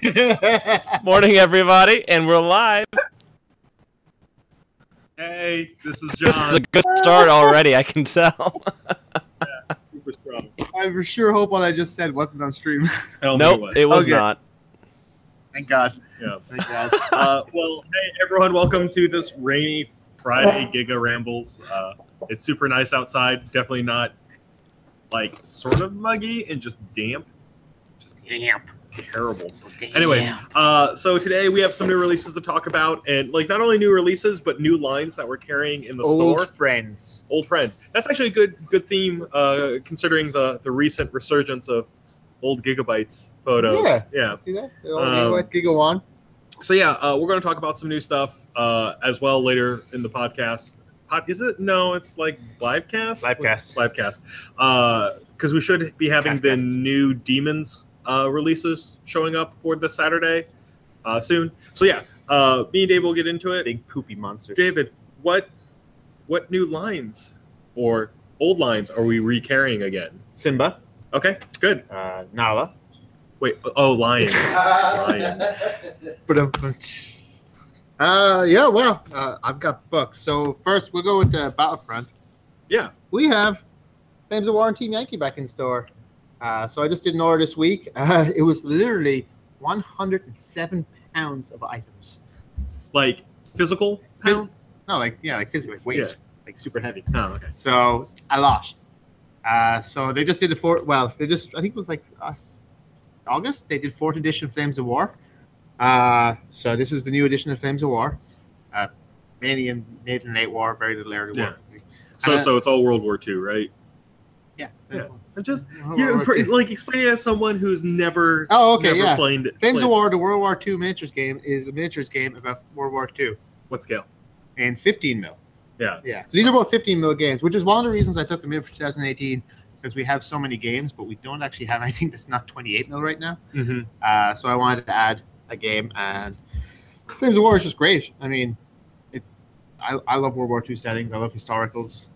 Morning, everybody, and we're live. Hey, this is Jon. This is a good start already, I can tell. Yeah, super strong. I for sure hope what I just said wasn't on stream. Nope, it was Okay. not. Thank God. Yeah. Thank God. Well, hey, everyone, welcome to this rainy Friday Giga Rambles. It's super nice outside. Definitely not, like, sort of muggy and just damp. Just damp. Terrible. Anyways, so today we have some new releases to talk about, and like not only new releases but new lines that we're carrying in the store. Friends. Old friends. That's actually a good theme, considering the recent resurgence of old Giga-Bites photos. Yeah. See that? Giga One. So yeah, we're going to talk about some new stuff as well later in the podcast. Is it? No, it's like livecast. Livecast. Because we should be having the new Demons releases showing up for this Saturday soon. So yeah, me and Dave will get into it. Big poopy monsters. David, what new lines or old lines are we re-carrying again? Simba. Okay, good. Nala. Wait, oh, lions. Lions. Yeah, well, I've got books. So first, we'll go with the Battlefront. Yeah. We have Flames of War and Team Yankee back in store. So I just did an order this week. It was literally 107 pounds of items. Like physical pounds? No, like physical, like weight, Yeah. like super heavy. Oh, okay. So a lot. So they just did I think it was like August. They did 4th edition of Flames of War. So this is the new edition of Flames of War. Mainly in mid and late war, very little early war. So it's all World War II, right? Yeah. And just like explaining it to someone who's never played Flames of War, the World War II miniatures game, is a miniatures game about World War II. What scale? And 15 mil. Yeah. So these are about 15 mil games, which is one of the reasons I took them in for 2018, because we have so many games, but we don't actually have anything that's not 28 mil right now. Mm-hmm. So I wanted to add a game, and Flames of War is just great. I mean, I love World War II settings. I love historicals.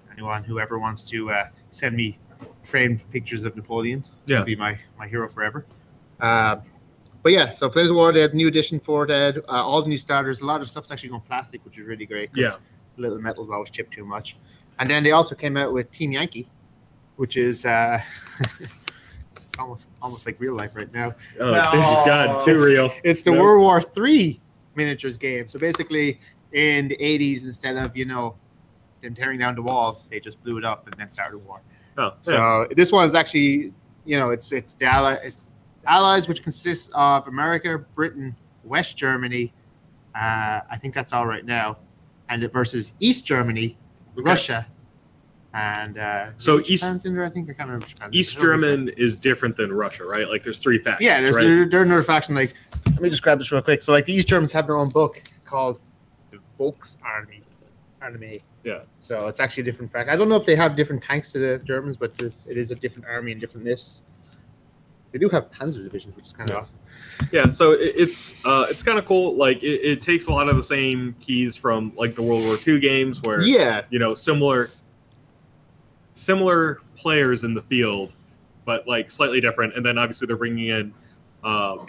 Whoever wants to send me framed pictures of Napoleon will be my hero forever. But yeah, so Flames of War, they had new edition for that. All the new starters. A lot of stuff's actually going plastic, which is really great. Yeah. Little metals always chip too much. And then they also came out with Team Yankee, which is it's almost like real life right now. Oh, God, too real. It's the World War III miniatures game. So basically, in the 80s, instead of them tearing down the wall, they just blew it up and then started a war. Oh, so this one is actually, it's the Allies, which consists of America, Britain, West Germany. I think that's all right now. And it versus East Germany, Russia, and so Japan's in there. I think I can't remember. Japan's East German is different than Russia, right? Like there's 3 factions. Yeah, right? they're another faction. Like, let me just grab this real quick. So like the East Germans have their own book called the Volksarmee. Yeah. So it's actually a different faction. I don't know if they have different tanks to the Germans, but it is a different army and different this. They do have Panzer divisions, which is kind of awesome. Yeah, so it's kind of cool. Like it takes a lot of the same keys from like the World War II games, where similar players in the field, but like slightly different. And then obviously they're bringing in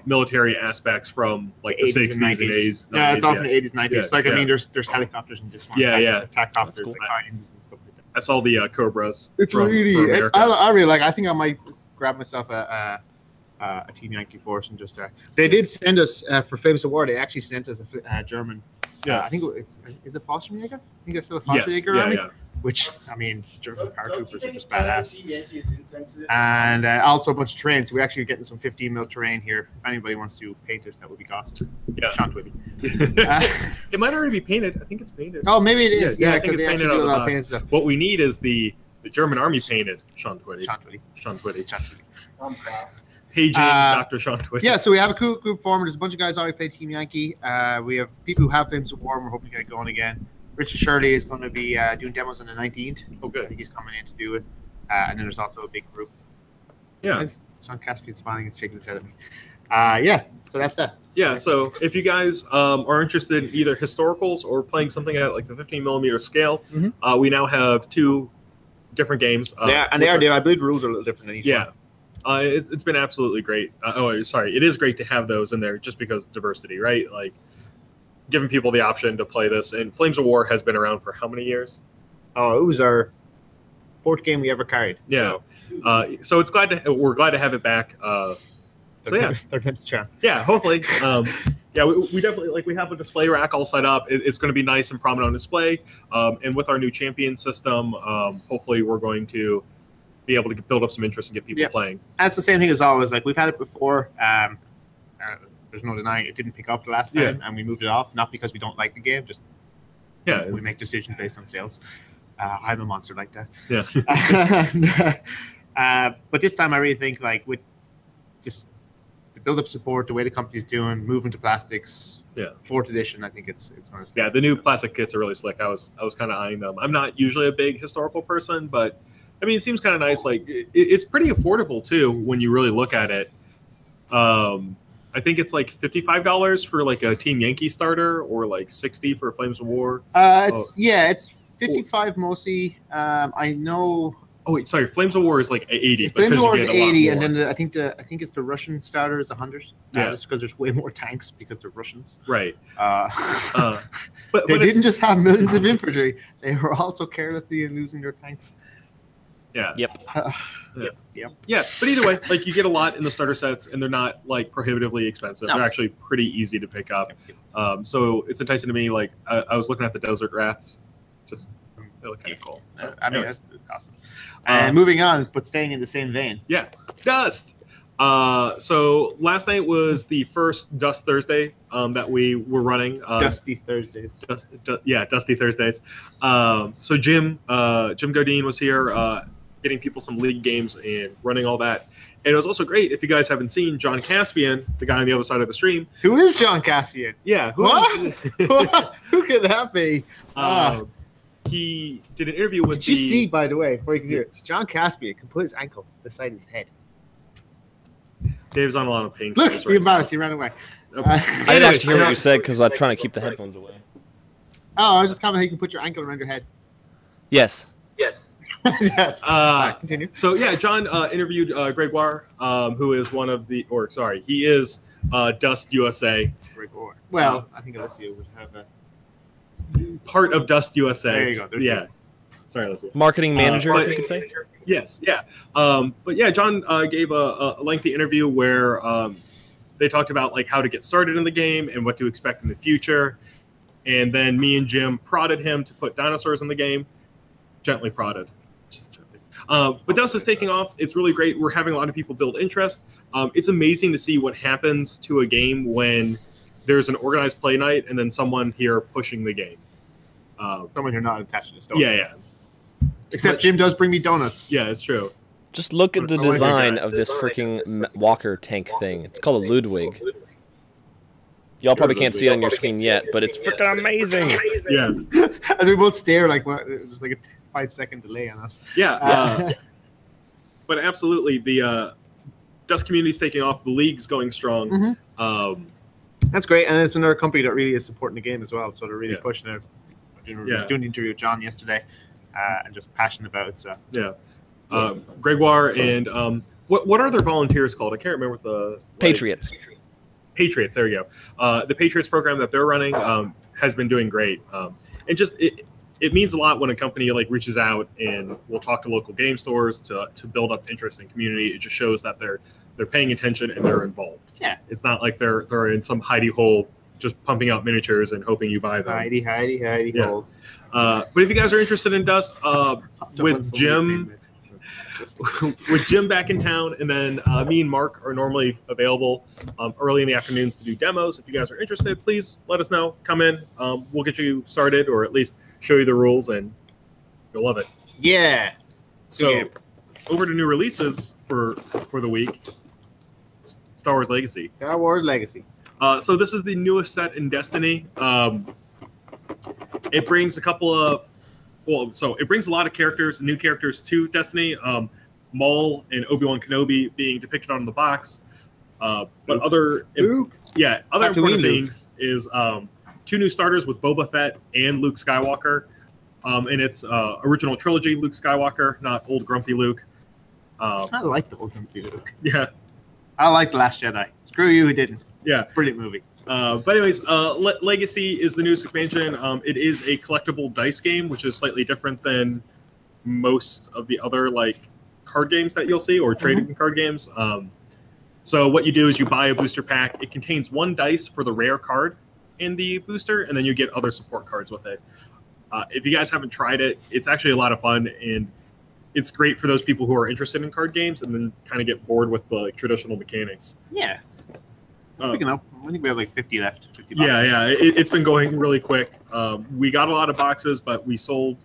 military aspects from like the 60s and 80s. Yeah, it's often the 80s, 90s. Yeah, like I mean, there's helicopters in this one. Attack copters, cool. like and stuff like that. I saw the Cobras. It's really. I really like. I think I might grab myself a Team Yankee force and just they did send us for Flames of War. They actually sent us a German. I think is it Fallschirmjäger? I think it's still a Fallschirmjäger army. Which I mean, German paratroopers are just badass. And also a bunch of terrain. So we're actually getting some 15 mil terrain here. If anybody wants to paint it, that would be awesome. Yeah, Sean Twitty. It might already be painted. I think it's painted. Oh, maybe it is. I think it's painted out of the box. What we need is the German army painted Sean Twitty. Sean Twitty. Paging Dr. Sean Twitty. Yeah, so we have a cool group form. There's a bunch of guys already played Team Yankee. We have people who have Flames of War, and we're hoping to get going again. Richard Shirley is going to be doing demos on the 19th. Oh, good. I think he's coming in to do it. And then there's also a big group. Yeah. Sean Caspian smiling and shaking his head at me. So that's that. Yeah, so if you guys are interested in either historicals or playing something at like the 15mm scale, we now have 2 different games. And they are, I believe the rules are a little different than each one. It's been absolutely great. It is great to have those in there just because diversity, right? Like giving people the option to play this. And Flames of War has been around for how many years? Oh, it was our fourth game we ever carried. Yeah. So we're glad to have it back. Third time's a charm. Yeah, hopefully. We definitely we have a display rack all set up. It's going to be nice and prominent on display. And with our new champion system, hopefully we're going to be able to build up some interest and get people playing. That's the same thing as always. Like we've had it before. There's no denying it didn't pick up the last time, and we moved it off. Not because we don't like the game, just we make decisions based on sales. I'm a monster like that. Yeah. But this time I really think like with just the build up support, the way the company's doing, moving to plastics. Yeah. 4th edition, I think it's going to stay. Yeah, the new plastic kits are really slick. I was kind of eyeing them. I'm not usually a big historical person, but I mean, it seems kind of nice. Like it's pretty affordable too when you really look at it. I think it's like $55 for like a Team Yankee starter, or like $60 for Flames of War. It's 55 mostly. I know. Oh wait, sorry. Flames of War is like 80. Flames of War is 80, and then I think it's the Russian starter is 100. Yeah, just because there's way more tanks because they're Russians. Right. But they didn't just have millions of infantry; they were also carelessly in losing their tanks. Yeah. Yep. Yep. Yeah, but either way, like you get a lot in the starter sets, and they're not like prohibitively expensive. No. They're actually pretty easy to pick up. So it's enticing to me. Like I was looking at the desert rats, just they look kind of cool. So, I mean, anyways. it's awesome. And moving on, but staying in the same vein. Yeah, Dust. So last night was the first Dust Thursday that we were running. Dusty Thursdays. Dusty Thursdays. So Jim Godin was here, getting people some league games and running all that. And it was also great, if you guys haven't seen, John Caspian, the guy on the other side of the stream. Who is John Caspian? Yeah. Who could that be? He did an interview with Did you see, by the way, before you can hear it, John Caspian can put his ankle beside his head. Dave's on a lot of painkillers. Look, right he embarrassed. He ran away. I didn't actually hear what you said because I'm trying to keep the headphones away. Oh, I was just commenting how you can put your ankle around your head. Yes. Yes. Continue. So yeah, John interviewed Gregoire, who is he is Dust USA. Gregoire. Well, I think Alessio would have a part of Dust USA. There you go. Sorry, Alessio. Marketing manager, you could say. Yes, yeah. But yeah, John gave a lengthy interview where they talked about like how to get started in the game and what to expect in the future. And then me and Jim prodded him to put dinosaurs in the game. Gently prodded. Just gently. But Dust is taking off. It's really great. We're having a lot of people build interest. It's amazing to see what happens to a game when there's an organized play night and then someone here pushing the game. Someone who's not attached to the store. Yeah. Except Jim does bring me donuts. Yeah, it's true. Just look at the design of this freaking Walker tank thing. It's called a Ludwig. Y'all probably can't see it on your screen yet, but it's freaking amazing. Yeah. As we both stare, like there's like a 5-second delay on us. Yeah. But absolutely, the Dust community's taking off. The league's going strong. Mm-hmm. That's great, and it's another company that really is supporting the game as well. So they're really pushing it. We were just doing an interview with John yesterday, and just passionate about it. So Gregoire and what are their volunteers called? I can't remember what the Patriots. Patriots. There you go. The Patriots program that they're running has been doing great, and just it means a lot when a company like reaches out and will talk to local game stores to build up interest in community. It just shows that they're paying attention and they're involved. Yeah, it's not like they're in some hidey hole just pumping out miniatures and hoping you buy them. Hidey hole. But if you guys are interested in Dust, with Jim back in town, and then me and Mark are normally available early in the afternoons to do demos. If you guys are interested, please let us know. Come in. We'll get you started, or at least show you the rules, and you'll love it. Yeah. So over to new releases for the week. Star Wars Legacy. Star Wars Legacy. So this is the newest set in Destiny. It brings a couple of it brings a lot of characters, new characters to Destiny. Maul and Obi-Wan Kenobi being depicted on the box. But other important things is 2 new starters with Boba Fett and Luke Skywalker. And it's original trilogy Luke Skywalker, not old grumpy Luke. I like the old movie, Luke. Yeah. I like The Last Jedi. Screw you who didn't. Yeah. Brilliant movie. But anyways, Legacy is the newest expansion. It is a collectible dice game, which is slightly different than most of the other like card games that you'll see or trading card games. So what you do is you buy a booster pack. It contains 1 dice for the rare card in the booster, and then you get other support cards with it. If you guys haven't tried it, it's actually a lot of fun, and it's great for those people who are interested in card games and then kind of get bored with the like, traditional mechanics. Yeah. Speaking of, I think we have like 50 left. 50 yeah, boxes. yeah. It's been going really quick. We got a lot of boxes, but we sold.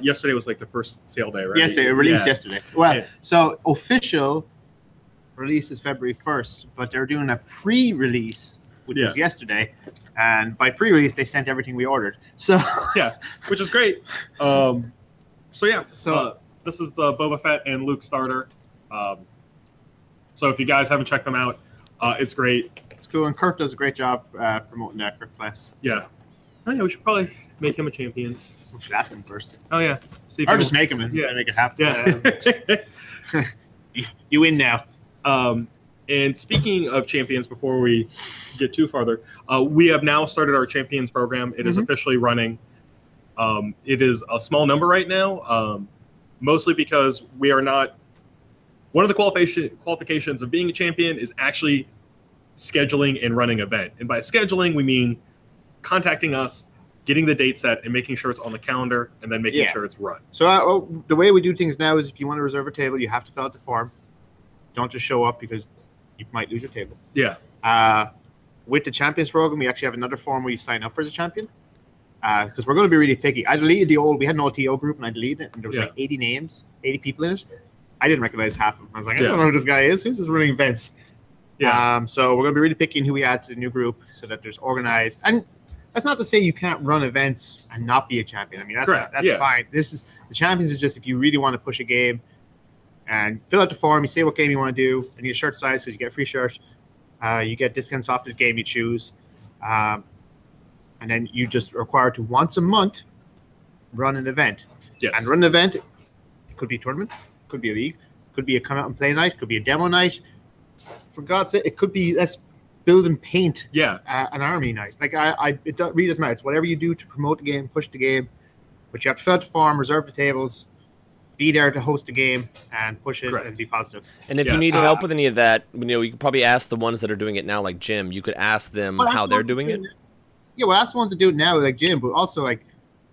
Yesterday was like the first sale day, right? Yesterday, it released yesterday. Well, Yeah. so official release is February 1st, but they're doing a pre-release, which was yesterday. And by pre-release, they sent everything we ordered. So yeah, which is great. So this is the Boba Fett and Luke starter. So if you guys haven't checked them out, it's great. It's cool, and Kurt does a great job promoting that Kurt class. Yeah. Oh yeah, we should probably make him a champion. We should ask him first. Oh yeah. See if Or he just will- make him and make it happen. Yeah. You win now. And speaking of champions, before we get too farther, we have now started our champions program. It is officially running. It is a small number right now, mostly because we are not. One of the qualifications of being a champion is actually scheduling and running an event. And by scheduling, we mean contacting us, getting the date set, and making sure it's on the calendar, and then making sure it's run. So the way we do things now is if you want to reserve a table, you have to fill out the form. Don't just show up because you might lose your table. Yeah. With the Champions program, we actually have another form where you sign up as a champion. Because we're going to be really picky. I deleted we had an OTO group, and I deleted it, and there was like 80 names, 80 people in it. I didn't recognize half of them. I was like, I don't know who this guy is. Who's this running events? Yeah. So we're going to be really picky in who we add to the new group so that there's organized. And that's not to say you can't run events and not be a champion. I mean, that's fine. The champions is just if you really want to push a game and fill out the form, you say what game you want to do, and your shirt size, so you get a free shirt. You get discounts off the game you choose. And then you just are required to once a month run an event. Yes. And run an event, it could be a tournament, could be a league, could be a come out and play night, could be a demo night. For God's sake, it could be let's build and paint an army night. Like it really doesn't matter. It's whatever you do to promote the game, push the game, but you have to fill out the form, reserve the tables, be there to host the game and push it and be positive. And if you need help with any of that, you could probably ask the ones that are doing it now, like Jim. You could ask them how they're doing it. Yeah, well, ask the ones that do it now, like Jim, but also like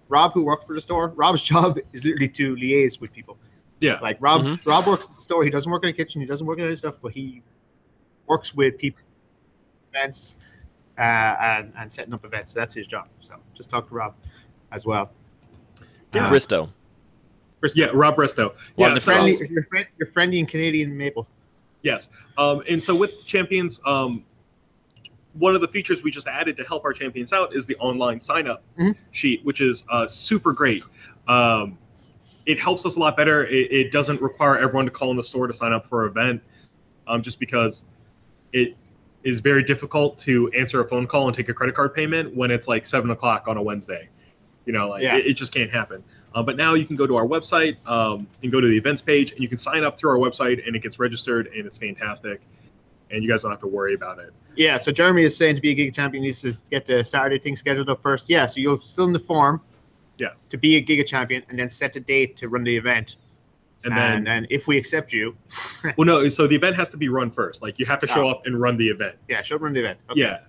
Rob, who worked for the store. Rob's job is literally to liaise with people. Yeah, like Rob works at the store. He doesn't work in the kitchen. He doesn't work in any stuff, but he works with people, events, and setting up events. So that's his job. So just talk to Rob as well. Bristow. Yeah, Rob Bristow. Yeah, your friendly and Canadian Maple. Yes. And so with champions, one of the features we just added to help our champions out is the online sign-up sheet, which is super great. It helps us a lot better. It doesn't require everyone to call in the store to sign up for an event, just because it is very difficult to answer a phone call and take a credit card payment when it's like 7 o'clock on a Wednesday. It just can't happen. But now you can go to our website and go to the events page, and you can sign up through our website, and it gets registered, and it's fantastic. And you guys don't have to worry about it. Yeah, so Jeremy is saying to be a Giga champion needs to get the Saturday thing scheduled up first. Yeah, so you'll fill in the form to be a Giga champion and then set the date to run the event. And then if we accept you... Well, no, so the event has to be run first. Like, you have to show up and run the event. Yeah, show up and run the event. Okay. Yeah.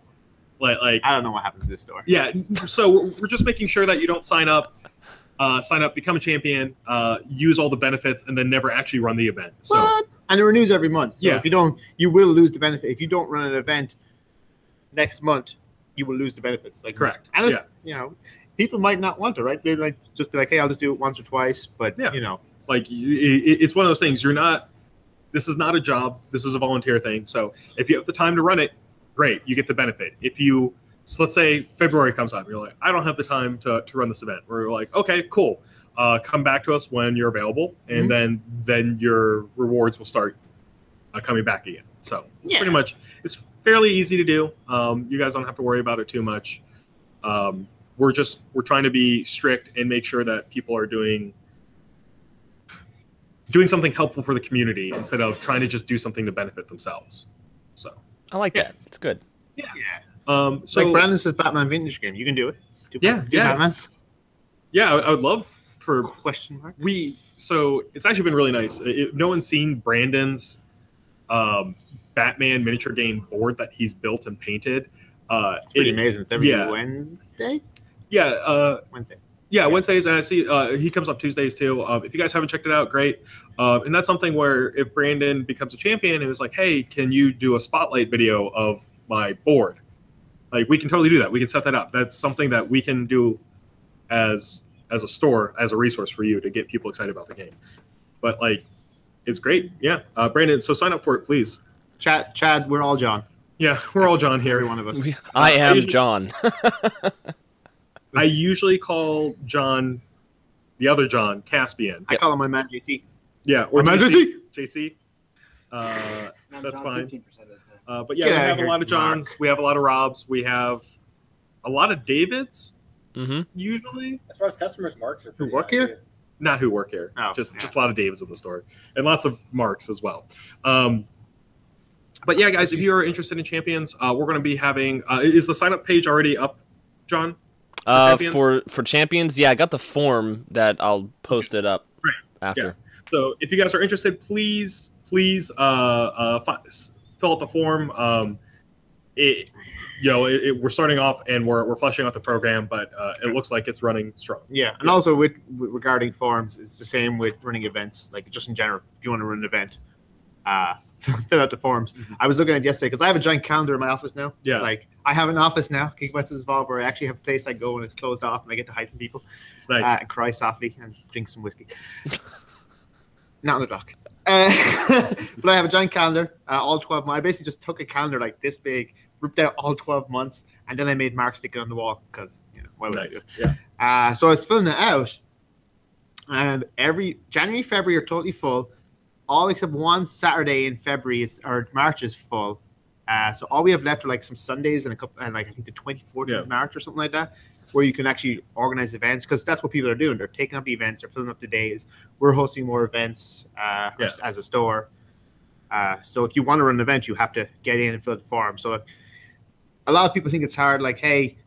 Like I don't know what happens to this store. Yeah, so we're just making sure that you don't sign up, become a champion, use all the benefits, and then never actually run the event. So. What? And it renews every month. So if you don't, you will lose the benefit. If you don't run an event next month, you will lose the benefits. Like correct. And people might not want to, right? They might just be like, hey, I'll just do it once or twice. But like it's one of those things. This is not a job. This is a volunteer thing. So if you have the time to run it, great, you get the benefit. So let's say February comes up, you're like, I don't have the time to run this event. We're like, okay, cool. Come back to us when you're available, and then your rewards will start coming back again. So it's pretty much, it's fairly easy to do. You guys don't have to worry about it too much. We're trying to be strict and make sure that people are doing doing something helpful for the community instead of trying to just do something to benefit themselves. So I like that. It's good. Yeah. So like Brandon says, Batman vintage game. You can do it. Do Batman. Yeah, I would love for question mark. So it's actually been really nice. No one's seen Brandon's Batman miniature game board that he's built and painted. It's pretty amazing. It's every Wednesday. Yeah, Wednesday. Yeah, Wednesdays, and I see he comes up Tuesdays too. If you guys haven't checked it out, great. And that's something where if Brandon becomes a champion and is like, hey, can you do a spotlight video of my board? Like, we can totally do that. We can set that up. That's something that we can do as a store, as a resource for you to get people excited about the game. But, like, it's great. Yeah. Brandon, so sign up for it, please. Chad, we're all John. Yeah, we're all John here. Every one of us. I am John. I usually call John, the other John, Caspian. I call him my man JC. Yeah, or my man JC. JC. That's John fine. 15% of the time. But yeah, we have a lot of Johns. Mark. We have a lot of Robs. We have a lot of Davids. Mm-hmm. Usually, As far as customers, Marks are pretty work high, here? too. not who work here. Oh, just a lot of Davids in the store and lots of Marks as well. But yeah, guys, if you are interested in champions, we're going to be having. Is the sign up page already up, John? For champions, yeah, I got the form that I'll post it up after. Yeah. So if you guys are interested, please fill out the form. We're starting off and we're fleshing out the program, but it looks like it's running strong. Yeah, and also with regarding forums, it's the same with running events. Like just in general, if you want to run an event, fill out the forms. Mm-hmm. I was looking at it yesterday because I have a giant calendar in my office now. Yeah, like I have an office now. Giga-Bites is involved where I actually have a place I go and it's closed off and I get to hide from people. It's nice. And cry softly and drink some whiskey. Not on the dock. But I have a giant calendar, all 12 months. I basically just took a calendar like this big, ripped out all 12 months, and then I made Mark stick it on the wall because, why would I do it? Yeah. So I was filling it out, and every January, February are totally full. All except one Saturday in February or March is full. So all we have left are like some Sundays and I think the 24th of March or something like that, where you can actually organize events because that's what people are doing. They're taking up the events, they're filling up the days. We're hosting more events as a store. So if you want to run an event, you have to get in and fill out the form. So a lot of people think it's hard. Like, hey,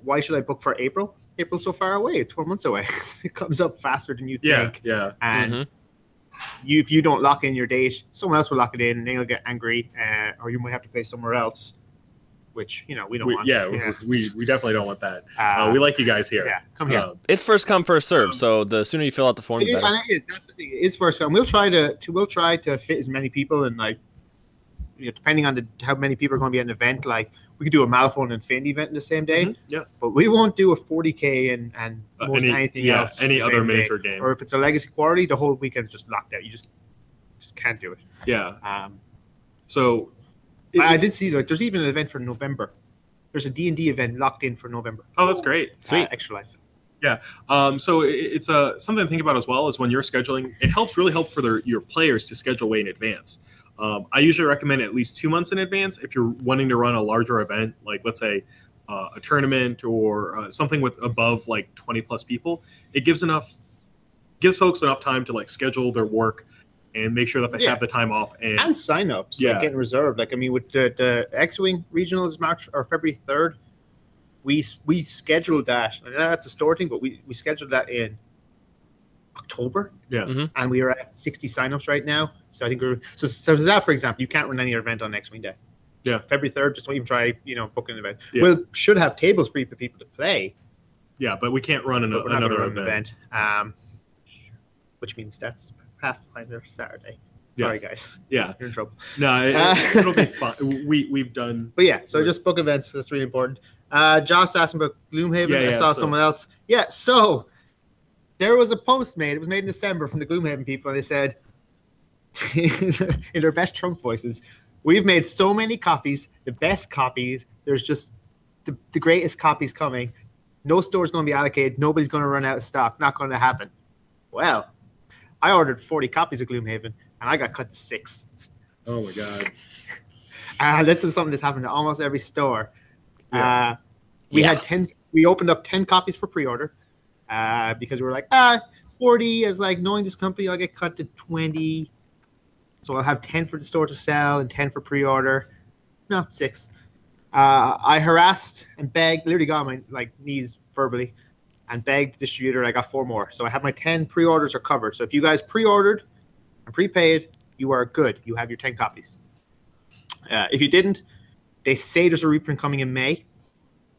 why should I book for April? April's so far away. It's 4 months away. It comes up faster than you think. Yeah. And if you don't lock in your date, someone else will lock it in, and then you'll get angry, or you might have to play somewhere else, which we don't want. Yeah, we definitely don't want that. We like you guys here. Yeah, come here. It's first come, first serve. So the sooner you fill out the form, the better. And it is. That's the thing. It is first come. We'll try to fit as many people, and depending on how many people are going to be at an event, like we could do a Malphite and Infinity event in the same day. Mm-hmm. Yeah, but we won't do a 40K and anything else. Any other miniature game, or if it's a Legacy Quarterly, the whole weekend's just locked out. You just can't do it. Yeah. I did see there's even an event for November. There's a D&D event locked in for November. Oh, that's great. Sweet. Extra Life. Yeah. So it's something to think about as well is when you're scheduling. It really helps for your players to schedule way in advance. I usually recommend at least 2 months in advance if you're wanting to run a larger event, like let's say a tournament or something with above like 20 plus people. It gives folks enough time to like schedule their work and make sure that they have the time off and signups. Getting reserved. Like with the X-Wing regionals March or February 3rd, we scheduled that. I know that's a store thing, but we scheduled that in October. Yeah. And we are at 60 signups right now. So I think so that, for example, you can't run any event on X-Wing Day. Yeah. February 3rd, just don't even try, booking an event. Yeah. We should have tables for people to play. Yeah, but we can't run another event. Which means that's Pathfinder Saturday. Sorry, guys. Yeah. You're in trouble. No, it'll be fun. We've done. But yeah, so just book events. That's really important. Josh asked about Gloomhaven. I saw someone else. Yeah, so there was a post made. It was made in December from the Gloomhaven people, and they said, in their best Trump voices, we've made so many copies, the best copies. There's just the greatest copies coming. No store's going to be allocated. Nobody's going to run out of stock. Not going to happen. Well, I ordered 40 copies of Gloomhaven, and I got cut to 6. Oh, my God. This is something that's happened to almost every store. Yeah. We had 10. We opened up 10 copies for pre-order because we were like, 40 as like knowing this company, I'll get cut to 20. So I'll have 10 for the store to sell and 10 for pre-order. No, 6. I harassed and begged, literally got on my knees verbally and begged the distributor. I got 4 more. So I have my 10 pre-orders are covered. So if you guys pre-ordered and prepaid, you are good. You have your 10 copies. If you didn't, they say there's a reprint coming in May.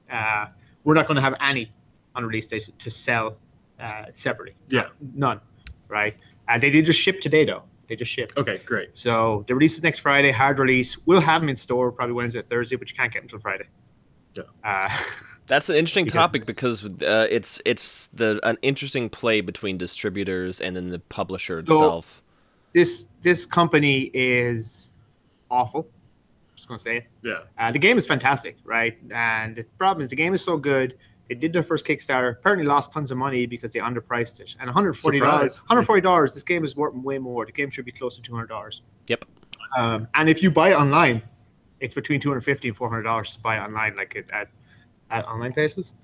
We're not going to have any on release day to sell separately. Yeah. None. Right? They did just ship today, though. They just shipped. Okay, great. So the release is next Friday, hard release. We'll have them in store probably Wednesday or Thursday, but you can't get them until Friday. Yeah. That's an interesting topic because it's an interesting play between distributors and then the publisher itself. This company is awful. Just gonna say it. Yeah. The game is fantastic, right? And the problem is the game is so good. They did their first Kickstarter. Apparently lost tons of money because they underpriced it. And $140. $140. This game is worth way more. The game should be close to $200. Yep. And if you buy it online, it's between $250 and $400 to buy it online, like at online places.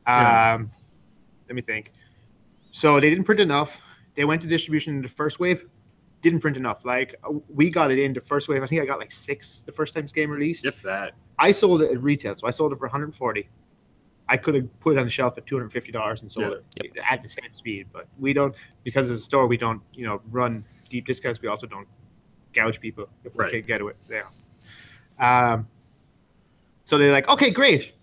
Let me think. So they didn't print enough. They went to distribution in the first wave. Didn't print enough. Like we got it in the first wave. I think I got like 6 the first time this game released. If that. I sold it at retail, so I sold it for $140. I could have put it on the shelf at $250 and sold it at the same speed, but we don't, because as a store we don't, run deep discounts. We also don't gouge people if we can't get it. Yeah. So they're like, okay, great.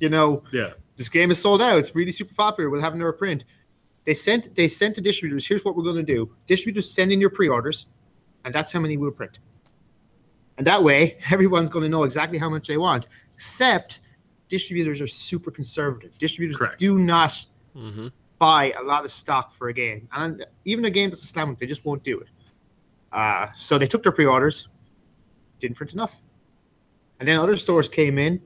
This game is sold out. It's really super popular. We'll have another print. They sent to distributors. Here's what we're going to do. Distributors send in your pre-orders, and that's how many we'll print. And that way, everyone's going to know exactly how much they want, except distributors are super conservative. Distributors do not buy a lot of stock for a game. And even a game that's a slam dunk, they just won't do it. So they took their pre-orders, didn't print enough. And then other stores came in,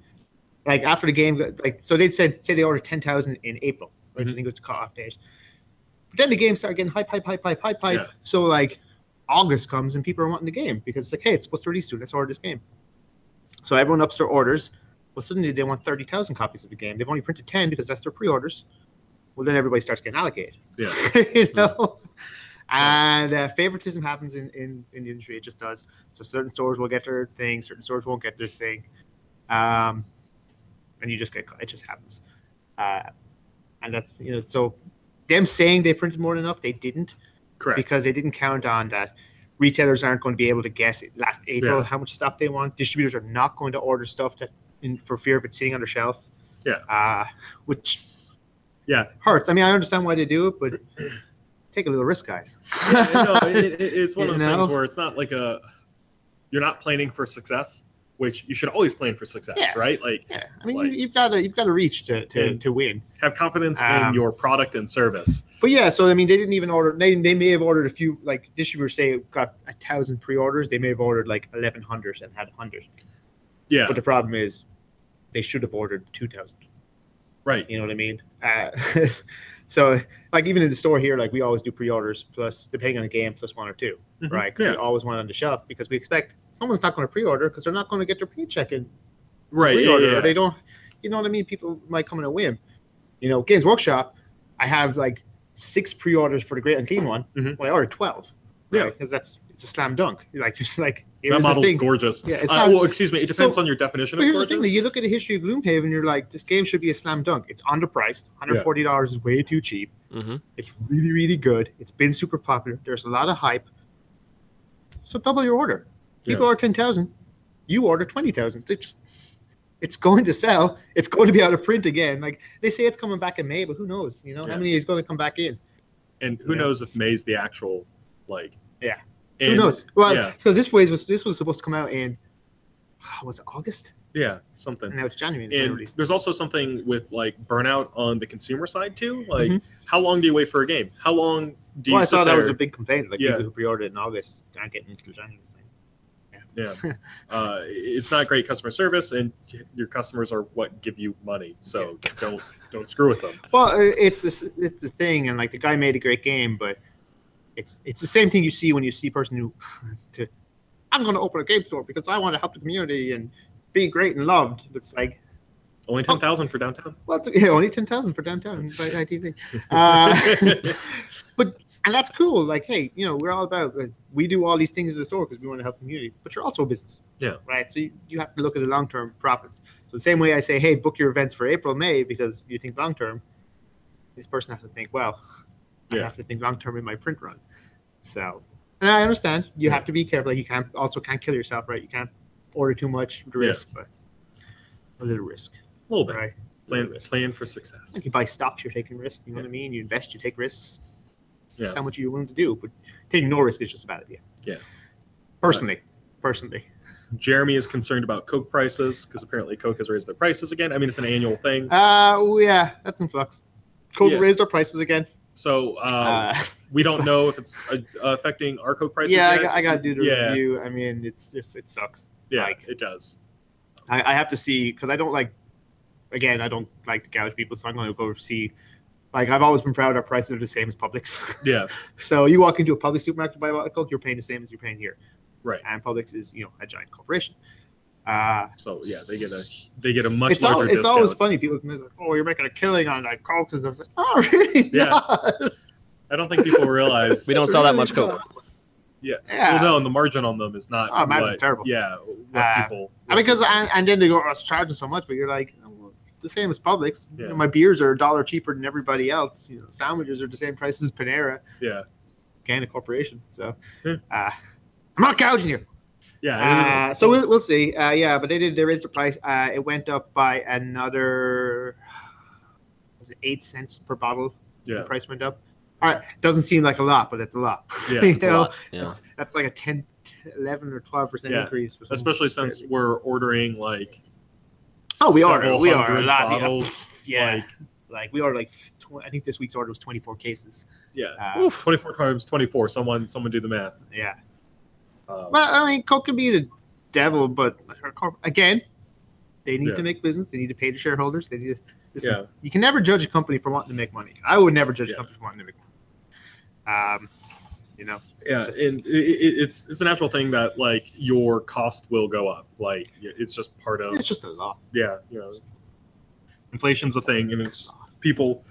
like after the game, so they say they ordered 10,000 in April, which I think was the cutoff date. But then the game started getting hype. Yeah. So like August comes and people are wanting the game because it's like, hey, it's supposed to release soon. Let's order this game. So everyone ups their orders. Well, suddenly they want 30,000 copies of the game. They've only printed 10 because that's their pre-orders. Well, then everybody starts getting allocated. Yeah. And favoritism happens in the industry. It just does. So certain stores will get their thing. Certain stores won't get their thing. And you just get caught. It just happens. And that's, so them saying they printed more than enough, they didn't. Correct. Because they didn't count on that. Retailers aren't going to be able to guess it last April how much stuff they want. Distributors are not going to order stuff for fear of it sitting on their shelf. Yeah. Which hurts. I mean, I understand why they do it, but take a little risk, guys. It's one of those things where it's not like you're not planning for success, which you should always plan for success, right? Like, I mean, you've got to reach to win. Have confidence in your product and service. But so I mean, they didn't even order. They may have ordered a few. Like distributors say, got 1,000 pre-orders. They may have ordered like 1,100 and had 100. Yeah. But the problem is, they should have ordered 2,000. Right. You know what I mean? So, like even in the store here, like we always do pre-orders plus, depending on the game, plus 1 or 2, right? Because we always want it on the shelf because we expect someone's not going to pre-order because they're not going to get their paycheck in. Right. Pre-order. Or they don't. You know what I mean? People might come in a whim. Games Workshop, I have like 6 pre-orders for the Great Unclean one. Well, I ordered 12. Right? Yeah. Because it's a slam dunk. Like just like that model's gorgeous. Yeah. It's not, well, excuse me. It depends on your definition of gorgeous. Here's the thing. You look at the history of Gloomhaven, you're like, this game should be a slam dunk. It's underpriced. $140 is way too cheap. It's really, really good. It's been super popular. There's a lot of hype. So double your order. People order 10,000. You order 20,000. It's going to sell. It's going to be out of print again. Like they say, it's coming back in May, but who knows? How many is going to come back in? And who knows if May's the actual like. Yeah. Who knows? Well, because this was supposed to come out in, was it August? Yeah, something. And now it's January. And there's also something with like burnout on the consumer side too. Like, how long do you wait for a game? How long do you? Well, I thought that was a big complaint. Like people who pre-ordered in August aren't getting into the January thing. Yeah. It's not great customer service, and your customers are what give you money. So don't screw with them. Well, it's the thing, and like the guy made a great game, but. It's the same thing you see when you see a person who, I'm going to open a game store because I want to help the community and be great and loved. It's like, Only 10,000 for downtown. Well, only 10,000 for downtown by ITV. And that's cool. Like, hey, we're all about, we do all these things in the store because we want to help the community, but you're also a business. Yeah. Right. So you have to look at the long-term profits. So the same way I say, hey, book your events for April, May, because you think long-term, this person has to think, well, I have to think long-term in my print run. So, and I understand you have to be careful. Like, you can't kill yourself, right? You can't order too much with risk, but a little risk. A little bit. Right. Plan for success. Like you buy stocks, you're taking risk. You know what I mean? You invest, you take risks. Yeah. How much are you willing to do? But taking no risk is just a bad idea. Yeah. Personally. Jeremy is concerned about Coke prices because apparently Coke has raised their prices again. I mean, it's an annual thing. Yeah, that's in flux. Coke raised their prices again. So we don't know if it's affecting our Coke prices. Yeah, yet. I got to do the review. I mean, it sucks. Yeah, it does. I have to see because I don't like to gouge people, so I'm going to go see. Like, I've always been proud our prices are the same as Publix. Yeah. So you walk into a Publix supermarket to buy a bottle of Coke, you're paying the same as you're paying here. Right. And Publix is, a giant corporation. So yeah, they get a much larger discount. It's always funny. People can be like, "Oh, you're making a killing on like Coke." And I was like, "Oh, really?" Yeah. I don't think people realize we don't sell that much Coke. Yeah. Well, no, and the margin on them is not. Oh, margin's terrible. Yeah. People. Because and then they go, "Oh, it's charging so much," but you're like, oh, well, it's the same as Publix. Yeah. My beers are $1 cheaper than everybody else. Sandwiches are the same price as Panera. Yeah. Again, a corporation. So, I'm not gouging you. Yeah. So we'll see. But they raised the price. It went up by another, was it 8 cents per bottle? Yeah. The price went up. All right. Doesn't seem like a lot, but it's a lot. Yeah. It's a lot. Yeah. That's like a 10, 11 or 12% increase. Especially since we're ordering like. We are a lot. Bottles, yeah. Like we ordered I think this week's order was 24 cases. Yeah. 24 times 24. Someone do the math. Yeah. Well, I mean, Coke can be the devil, but again, they need to make business. They need to pay the shareholders. They need to. Listen, you can never judge a company for wanting to make money. I would never judge a company for wanting to make money. And it's a natural thing that like your cost will go up. Like it's just part of. It's just a law. Yeah, inflation's a thing, and it's people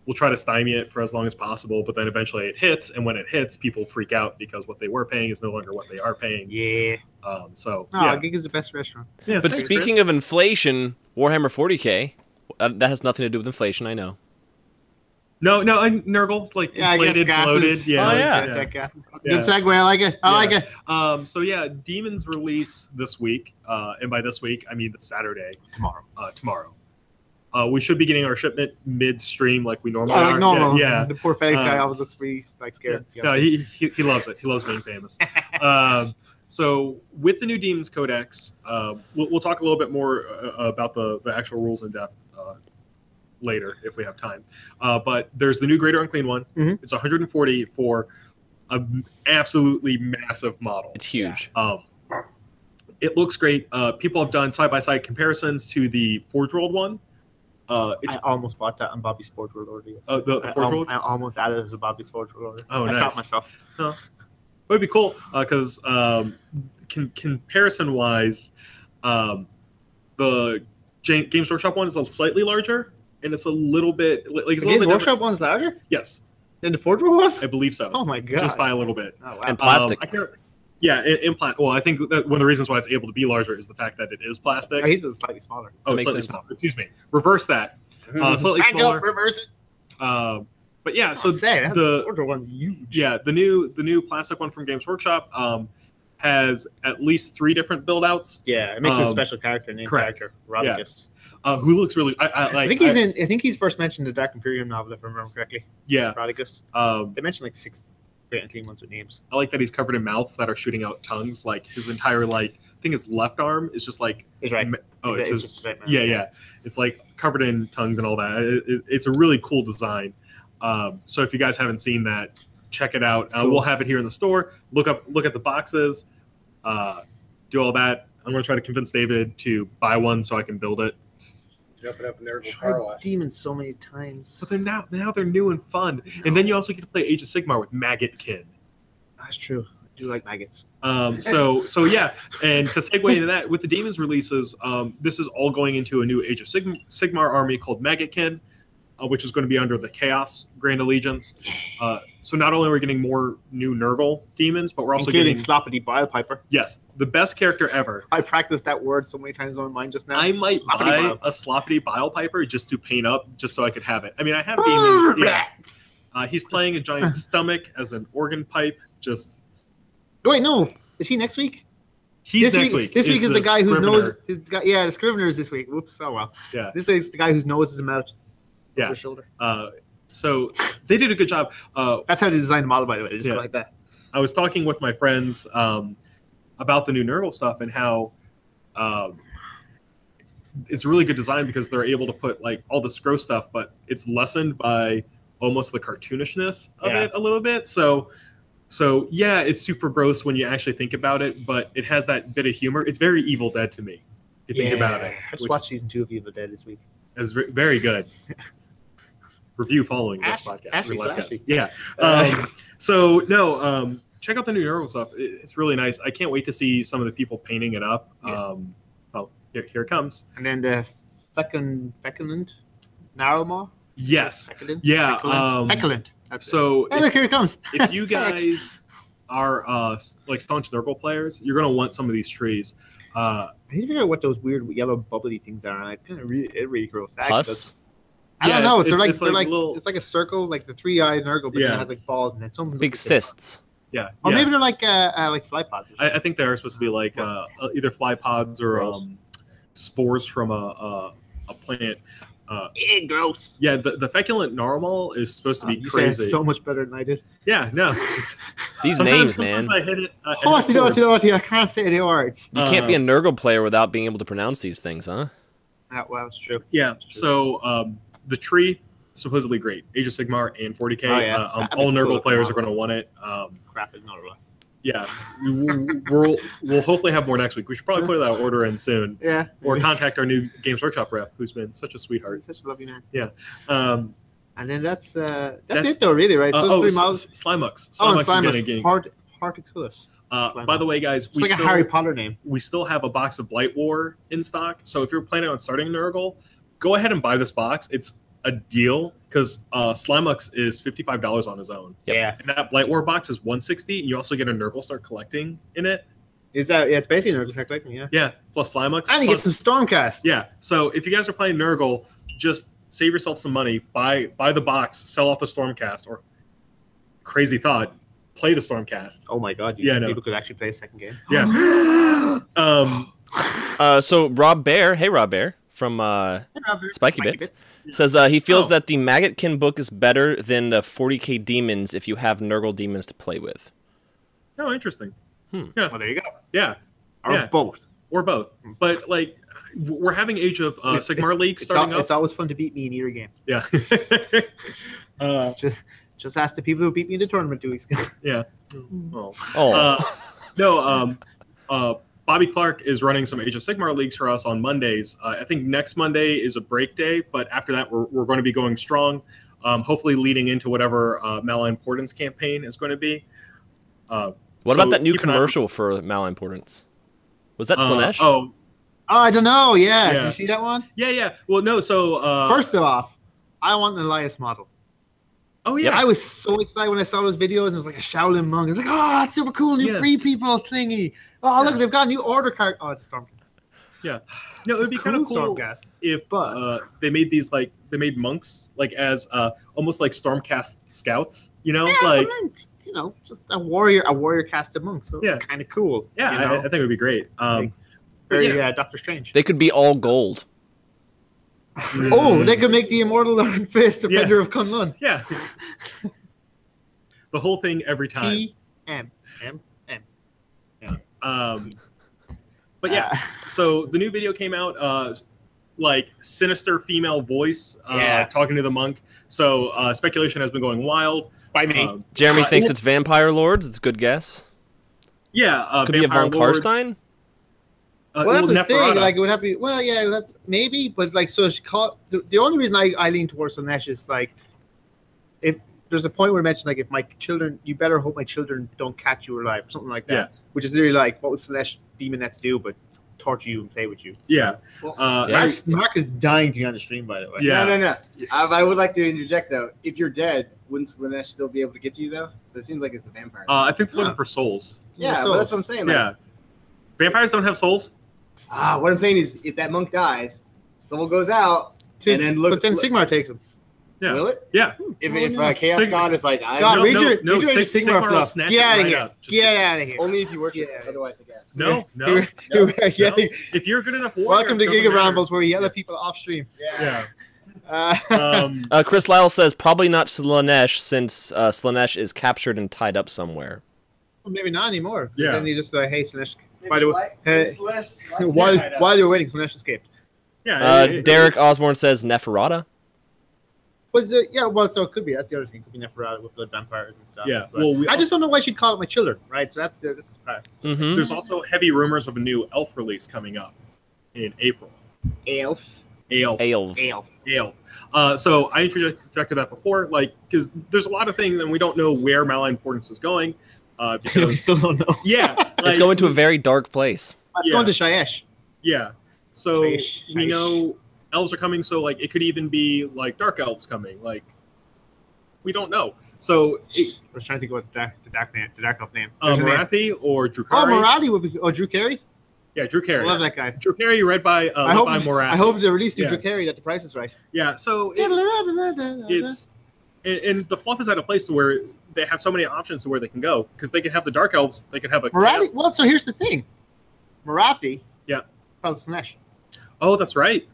will try to stymie it for as long as possible, but then eventually it hits, and when it hits, people freak out because what they were paying is no longer what they are paying. Yeah. Gig is the best restaurant. Yeah, but speaking of inflation, Warhammer 40K, that has nothing to do with inflation, I know. No, Nurgle, like inflated, bloated. Yeah. Oh, yeah. That's a good segue. I like it. I like it. So yeah, Demons release this week, and by this week I mean the Saturday. Tomorrow. We should be getting our shipment midstream like we normally are. Normal. Yeah. The poor FedEx guy always looks pretty scared. Yeah. No, he loves it. He loves being famous. So with the new Demons Codex, we'll talk a little bit more about the actual rules in depth later if we have time. But there's the new Greater Unclean one. Mm-hmm. It's 140 for an absolutely massive model. It's huge. It looks great. People have done side-by-side comparisons to the Forge World one. I almost bought that on Bobby's Forge World order. Yes. The Forge World? I almost added it as a Bobby's Forge World order. Oh, I nice. stopped myself. It would be cool because comparison-wise, the Games Workshop one is a slightly larger, and it's a little bit like it's the Games Workshop one's larger. Yes. Than the Forge World one? I believe so. Oh my god! Just by a little bit. Oh, wow. And plastic. Well, I think that one of the reasons why it's able to be larger is the fact that it is plastic. Oh, he's slightly smaller. Oh, makes slightly sense. smaller. Excuse me. Reverse that. Slightly Back smaller. up, reverse it. But yeah, so the Forge World one's huge. Yeah, the new plastic one from Games Workshop has at least 3 different build outs. Yeah, it makes a special character, named character, Rodicus. Who looks really. I think he's first mentioned the Dark Imperium novel, if I remember correctly. Yeah, Rodicus. They mentioned like 6 Great Unclean ones with names. I like that he's covered in mouths that are shooting out tongues. Like his entire I think his left arm is just like. It's right. It's just right. Yeah. It's like covered in tongues and all that. It's a really cool design. So if you guys haven't seen that, check it out. Cool. We'll have it here in the store. Look at the boxes. Do all that. I'm going to try to convince David to buy one so I can build it. Jumping up in there with Tried Demons so many times. But they're now they're new and fun. And then you also get to play Age of Sigmar with Maggotkin. That's true. You like maggots. So yeah, and to segue into that, with the Demons releases, this is all going into a new Age of Sigmar army called Maggotkin, which is going to be under the Chaos Grand Allegiance. So not only are we getting more new Nurgle demons, but we're also Including getting Sloppity Bilepiper. Yes, the best character ever. I practiced that word so many times on mine just now. I might Sloppity buy Bile. a Sloppity Bilepiper just to paint up, just so I could have it. I mean, I have demons. Yeah. He's playing a giant stomach as an organ pipe. Just Wait, no. Is he next week? he's next week. This week is the guy whose nose. Scrivener. Yeah, the Scrivener is this week. Whoops. Oh well. Yeah. This is the guy whose nose is a mouth. Yeah. Over his shoulder. So they did a good job. That's how they designed the model, by the way. They just Yeah. go like that. I was talking with my friends about the new Nurgle stuff and how it's a really good design because they're able to put like all this gross stuff, but it's lessened by almost the cartoonishness of it a little bit. So yeah, it's super gross when you actually think about it, but it has that bit of humor. It's very Evil Dead to me. If you think about it. I just watched season 2 of Evil Dead this week. It's very good. Review following this podcast. Ashley Live Slashy. cast. Yeah. So no, check out the new Nurgle stuff. It's really nice. I can't wait to see some of the people painting it up. Yeah. Oh, here it comes. And then the Feculent Narrowmaw. Yes. Feculent? Yeah. Feculent. That's it. So Hey, look, here it comes. if you guys are like staunch Nurgle players, you're gonna want some of these trees. I need to figure out what those weird yellow bubbly things are. And it really gross. Pus? I don't know. it's They're like little, it's like a circle, like the 3-eyed Nurgle, but then Yeah. it has like balls and then some Big cysts. yeah. Or yeah. maybe they're like fly pods. Or something. I think they are supposed to be like either fly pods or Gross. spores from a plant. Gross. Yeah, the feculent normal is supposed to be You say crazy. it so much better than I did. Yeah, no. it's just- These sometimes- names, man. sometimes I hit it. You know what? I can't say the words. You can't be a Nurgle player without being able to pronounce these things, huh? Well, it's true. Yeah. So the tree supposedly great. Age of Sigmar and 40k. Oh, yeah. That All is Nurgle cool. players are going to want it. Crap is not a lot. Yeah, we'll hopefully have more next week. We should probably put that order in soon, Yeah. or contact our new Games Workshop rep, who's been such a sweetheart. Such a lovely man. Um, And then that's it though, really, right? So those 3 models. Slimux. Oh, and Slimux is Slimus. getting. Horticulus. By the way, guys, It's like a Harry Potter name. we still have a box of Blight War in stock. So if you're planning on starting Nurgle, go ahead and buy this box. It's a deal because Slimux is $55 on his own. Yep. Yeah. And that Blight War box is $160. And you also get a Nurgle Start collecting in it. Is that? Yeah, it's basically Nurgle Tech Collecting. Yeah. Yeah, plus Slimux. And you get plus- some Stormcast. Yeah. So if you guys are playing Nurgle, just save yourself some money. Buy the box. Sell off the Stormcast. Or crazy thought, play the Stormcast. Oh my God! Yeah, I know. People could actually play a second game. Yeah. So Rob Bear, hey Rob Bear from Spiky Bits, says he feels that the Maggotkin book is better than the 40k demons if you have Nurgle demons to play with. Oh, interesting. Well, there you go. Yeah. Or Yeah. both. Or both. But like, we're having Age of Sigmar League starting It's up. always fun to beat me in either game. Yeah. Just ask the people who beat me in the tournament 2 weeks ago. Yeah. Oh. Oh, No. Bobby Clark is running some Age of Sigmar leagues for us on Mondays. I think next Monday is a break day, but after that, we're going to be going strong. Hopefully, leading into whatever Malimportance campaign is going to be. what about that new commercial for Malimportance? Was that Slanesh? Oh, I don't know. Yeah. Yeah. Did you see that one? yeah. Well, no. So First off, I want an Elias model. oh yeah, I was so excited when I saw those videos. And it was like a Shaolin monk. I was like, oh, it's super cool. New free people thingy. Oh, look, they've got a new order card. Oh, it's a Stormcast. yeah. No, it would be kind of cool Stormcast. if But- they made these like they made monks like as almost like Stormcast scouts. You know, Yeah, like I mean, you know, just a warrior cast of monks. So Yeah. kind of cool. yeah, you know? I think it would be great. Very yeah. Doctor Strange. They could be all gold. Oh, they could make the immortal Iron Fist Defender Yeah. of Kunlun. Yeah. The whole thing every time. TM. But yeah, so the new video came out, like sinister female voice talking to the monk. So speculation has been going wild. By me. Jeremy thinks it's Vampire Lords. It's a good guess. Yeah, Could be a Von Karstein. Well, that's the thing. Neferata. Like, it would have to be. Well, yeah, it would have, maybe, but like, so she called. The only reason I lean towards Slanesh is like, if there's a point where I mentioned like if my children, you better hope my children don't catch you alive or something like that. Yeah. Which is really like what would Celeste demon nets do, but torture you and play with you. So, Yeah. Mark is dying to be on the stream, by the way. Yeah. No. I would like to interject though. If you're dead, wouldn't Slanesh still be able to get to you though? So it seems like it's the vampire. I think they're looking for souls. Yeah, but that's what I'm saying. Like, Yeah. Vampires don't have souls. What I'm saying is, if that monk dies, soul goes out, and then look. But then Sigmar takes him. Yeah. Will it? Yeah. If Chaos God is like, God, No, read no, your no, read your Sig- Sigmar Sigmar will fluff. snatch Get it out of right here. up. Just- Get out of here. only if you work it. Otherwise, I guess. No. No. If you're a good enough warrior, Welcome to it doesn't Giga matter. Rambles, where we yell at people off stream. Yeah. Chris Lyle says probably not Slanesh since Slanesh is captured and tied up somewhere. Well, maybe not anymore. 'Cause Yeah. Then they just hey, Slanesh. By the way, while you're waiting, Slanesh escaped. Yeah. Derek Osborne says Neferata. Was it? Yeah. Well, so it could be. That's the other thing. Could be Neferata with blood vampires and stuff. Yeah. But Well, I just don't know why she'd call it my children, right? So this is part. Mm-hmm. There's also heavy rumors of a new elf release coming up in April. Elf. Aelv. So I interjected that before, like, because there's a lot of things, and we don't know where Malign Importance is going. we Because still don't know. yeah, It's like, going to a very dark place. It's going to Shayesh. Yeah. So Shaish. we know elves are coming, so like it could even be like dark elves coming. Like we don't know. So I was trying to think what's the dark elf name. There's a name. Marathi or Drukari? Oh, Marathi would be. Oh, Drew Carey. Yeah, Drew I Carey. love that guy. Drew Carey read by I hope. Marathi. I hope they release new Yeah. Drew Carey that the price is right. Yeah. So it's and the fluff is at a place to where they have so many options to where they can go because they could have the dark elves. They could have a Marathi. Well, so here's the thing. Marathi. Yeah. Called Slanesh. Oh, that's right.